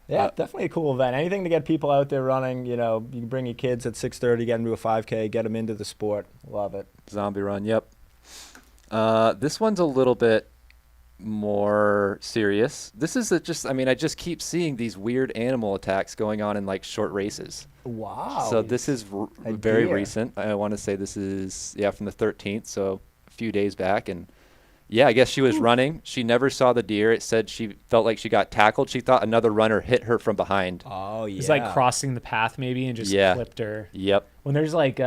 [SPEAKER 2] Yeah, definitely a cool event. Anything to get people out there running. You can bring your kids at 6:30, get them to a 5K, get them into the sport. Love it.
[SPEAKER 3] Zombie run, yep. This one's a little bit more serious. This is I just keep seeing these weird animal attacks going on in like short races.
[SPEAKER 2] Wow.
[SPEAKER 3] So this is very recent. I want to say this is, from the 13th, so a few days back. And yeah, I guess she was running. She never saw the deer. It said she felt like she got tackled. She thought another runner hit her from behind.
[SPEAKER 2] Oh, yeah.
[SPEAKER 1] It's like crossing the path maybe and just clipped her.
[SPEAKER 3] Yep.
[SPEAKER 1] When there's like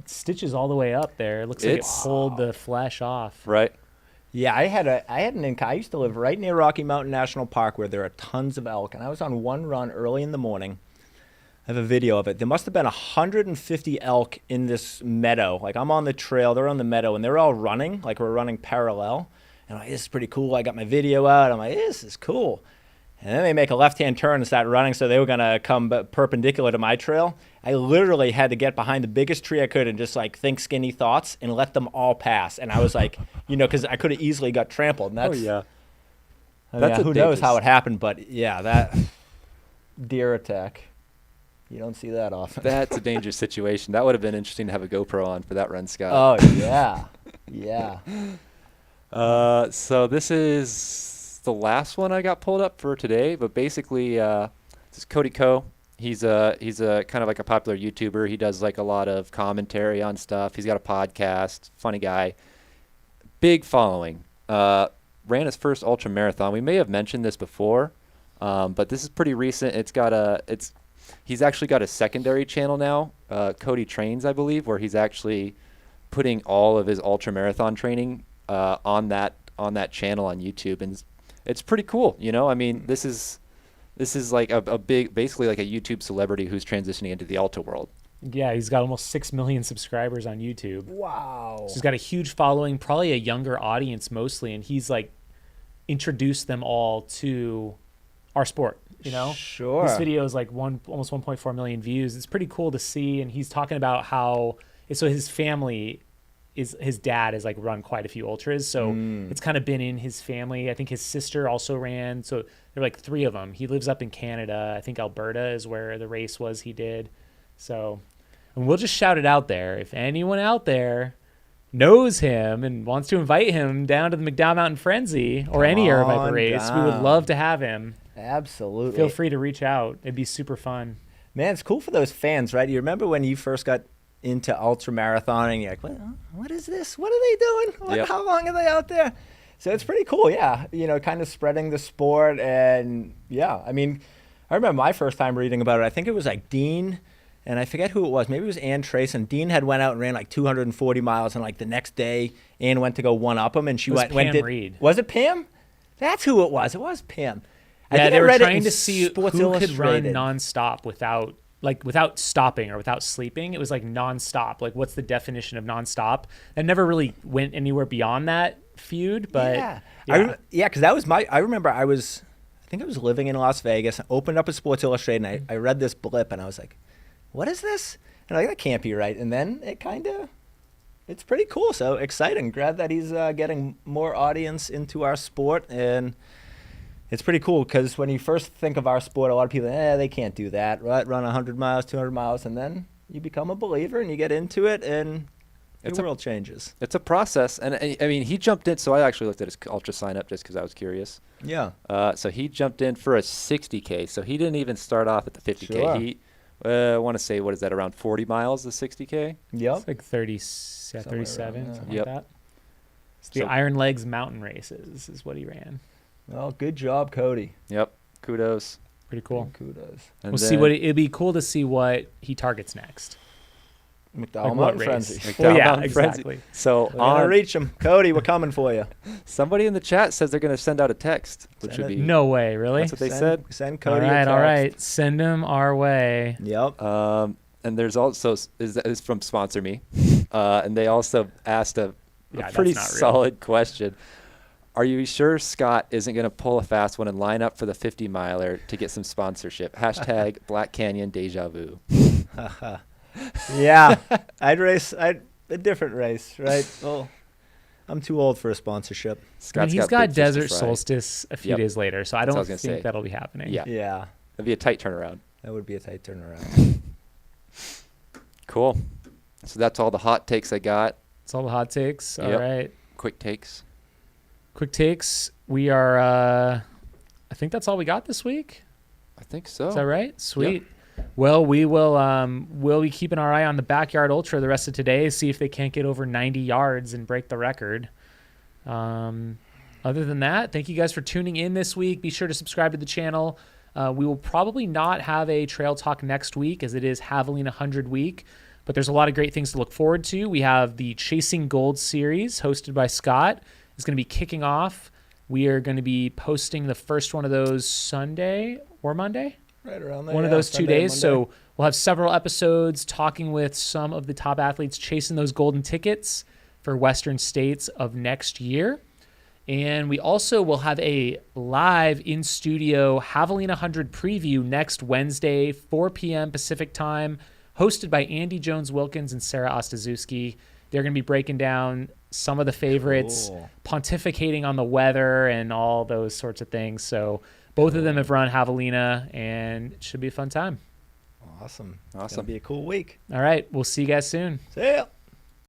[SPEAKER 1] stitches all the way up there, it looks like it pulled the flesh off.
[SPEAKER 3] Right.
[SPEAKER 2] Yeah, I used to live right near Rocky Mountain National Park where there are tons of elk, and I was on one run early in the morning. I have a video of it. There must have been 150 elk in this meadow. Like, I'm on the trail, they're on the meadow, and they're all running, like we're running parallel. And I'm like, this is pretty cool. I got my video out. I'm like, this is cool. And then they make a left-hand turn and start running, so they were going to come perpendicular to my trail. I literally had to get behind the biggest tree I could and just, like, think skinny thoughts and let them all pass. And I was like, because I could have easily got trampled. And that's, who knows how it happened, but, yeah, that deer attack. You don't see that often.
[SPEAKER 3] That's a dangerous situation. That would have been interesting to have a GoPro on for that run, Scott.
[SPEAKER 2] Oh, yeah. Yeah.
[SPEAKER 3] So this is the last one I got pulled up for today, but basically this is Cody Ko. He's a kind of like a popular YouTuber. He does like a lot of commentary on stuff. He's got a podcast. Funny guy. Big following. Ran his first ultra marathon. We may have mentioned this before, but this is pretty recent. He's actually got a secondary channel now, Cody Trains, I believe, where he's actually putting all of his ultra marathon training on that channel on YouTube, and it's pretty cool. I mean, this is like a big, basically like a YouTube celebrity who's transitioning into the ultra world.
[SPEAKER 1] Yeah, he's got almost 6 million subscribers on YouTube.
[SPEAKER 2] Wow.
[SPEAKER 1] So he's got a huge following, probably a younger audience mostly, and he's like introduced them all to our sport.
[SPEAKER 2] Sure.
[SPEAKER 1] This video is like almost 1.4 million views. It's pretty cool to see, and he's talking about how his family his dad has like run quite a few ultras, so it's kind of been in his family. I think his sister also ran, so there are like 3 of them. He lives up in Canada. I think Alberta is where the race was he did. So, and we'll just shout it out there. If anyone out there knows him and wants to invite him down to the McDowell Mountain Frenzy or any Aravaipa race, we would love to have him.
[SPEAKER 2] Absolutely.
[SPEAKER 1] Feel free to reach out. It'd be super fun.
[SPEAKER 2] Man, it's cool for those fans, right? You remember when you first got into ultra marathoning, you're like, what is this? What are they doing? How long are they out there? So it's pretty cool, yeah. Kind of spreading the sport. And yeah, I mean, I remember my first time reading about it. I think it was like Dean, and I forget who it was. Maybe it was Ann Trace, and Dean had went out and ran like 240 miles, and like the next day, Ann went to go one-up him, and she went.
[SPEAKER 1] Reed.
[SPEAKER 2] Was it Pam? That's who it was. It was Pam.
[SPEAKER 1] Yeah, they were trying to see who could run nonstop without stopping or without sleeping. It was like nonstop. Like, what's the definition of nonstop? That never really went anywhere beyond that feud, but
[SPEAKER 2] because that was I remember I think I was living in Las Vegas. I opened up a Sports Illustrated, and I read this blip, and I was like, what is this? And I'm like, that can't be right. And then it's pretty cool. So exciting. Glad that he's getting more audience into our sport, and it's pretty cool because when you first think of our sport, a lot of people, they can't do that, right? Run 100 miles, 200 miles, and then you become a believer and you get into it, and the world changes.
[SPEAKER 3] It's a process, and I mean, he jumped in. So I actually looked at his ultra sign up just because I was curious.
[SPEAKER 2] Yeah.
[SPEAKER 3] So he jumped in for a 60K. So he didn't even start off at the 50K.
[SPEAKER 2] Sure.
[SPEAKER 3] He, I want to say, what is that? Around 40 miles, the 60K.
[SPEAKER 2] Yep.
[SPEAKER 1] It's like 37, something like that. It's the Iron Legs Mountain Races is what he ran.
[SPEAKER 2] Well, good job, Cody.
[SPEAKER 3] Yep. Kudos.
[SPEAKER 1] Pretty cool.
[SPEAKER 2] Kudos.
[SPEAKER 1] And we'll see it'd be cool to see what he targets next.
[SPEAKER 2] McDowell Mountain Frenzy.
[SPEAKER 1] Yeah, exactly.
[SPEAKER 3] So
[SPEAKER 2] we're gonna reach him, Cody. We're coming for you.
[SPEAKER 3] Somebody in the chat says they're gonna send out a text, which would be
[SPEAKER 1] no way, really.
[SPEAKER 3] That's what they said.
[SPEAKER 2] Send Cody.
[SPEAKER 1] All
[SPEAKER 2] a
[SPEAKER 1] right.
[SPEAKER 2] text.
[SPEAKER 1] Send him our way.
[SPEAKER 2] Yep.
[SPEAKER 3] And there's also is from Sponsor Me, and they also asked a pretty solid question. Are you sure Scott isn't going to pull a fast one and line up for the 50-miler to get some sponsorship? # Black Canyon Deja Vu.
[SPEAKER 2] Yeah, I'd race a different race, right? Oh, I'm too old for a sponsorship.
[SPEAKER 1] I mean,
[SPEAKER 3] Scott's
[SPEAKER 1] he's
[SPEAKER 3] got
[SPEAKER 1] got
[SPEAKER 3] big fish to
[SPEAKER 1] Desert
[SPEAKER 3] fry.
[SPEAKER 1] Solstice a few
[SPEAKER 3] Yep.
[SPEAKER 1] days later, so I
[SPEAKER 3] That's what I
[SPEAKER 1] don't
[SPEAKER 3] was gonna
[SPEAKER 1] think
[SPEAKER 3] say.
[SPEAKER 1] that'll be happening.
[SPEAKER 3] Yeah.
[SPEAKER 2] Yeah,
[SPEAKER 3] It'd be a tight turnaround.
[SPEAKER 2] that would be a tight turnaround.
[SPEAKER 3] Cool. So that's all the hot takes I got.
[SPEAKER 1] That's all the hot takes. All
[SPEAKER 3] Yep.
[SPEAKER 1] right.
[SPEAKER 3] Quick takes.
[SPEAKER 1] Quick takes. We are, I think that's all we got this week.
[SPEAKER 3] I think so.
[SPEAKER 1] Is that right? Sweet. Well, we'll be keeping our eye on the Backyard Ultra the rest of today, see if they can't get over 90 yards and break the record. Other than that, thank you guys for tuning in this week. Be sure to subscribe to the channel. We will probably not have a trail talk next week as it is Javelina 100 week, but there's a lot of great things to look forward to. We have the Chasing Gold series hosted by Scott. It's going to be kicking off. We are going to be posting the first one of those Sunday or Monday.
[SPEAKER 2] Right around there.
[SPEAKER 1] One of those 2 days. So we'll have several episodes talking with some of the top athletes chasing those golden tickets for Western states of next year. And we also will have a live in-studio Javelina 100 preview next Wednesday, 4 p.m. Pacific time, hosted by Andy Jones-Wilkins and Sarah Ostaszewski. They're going to be breaking down some of the favorites,
[SPEAKER 2] Cool.
[SPEAKER 1] pontificating on the weather and all those sorts of things. So both of them have run Javelina, and it should be a fun time.
[SPEAKER 2] Awesome. It's
[SPEAKER 3] Awesome.
[SPEAKER 2] gonna be a cool week.
[SPEAKER 1] All right, we'll see you guys soon.
[SPEAKER 2] See ya.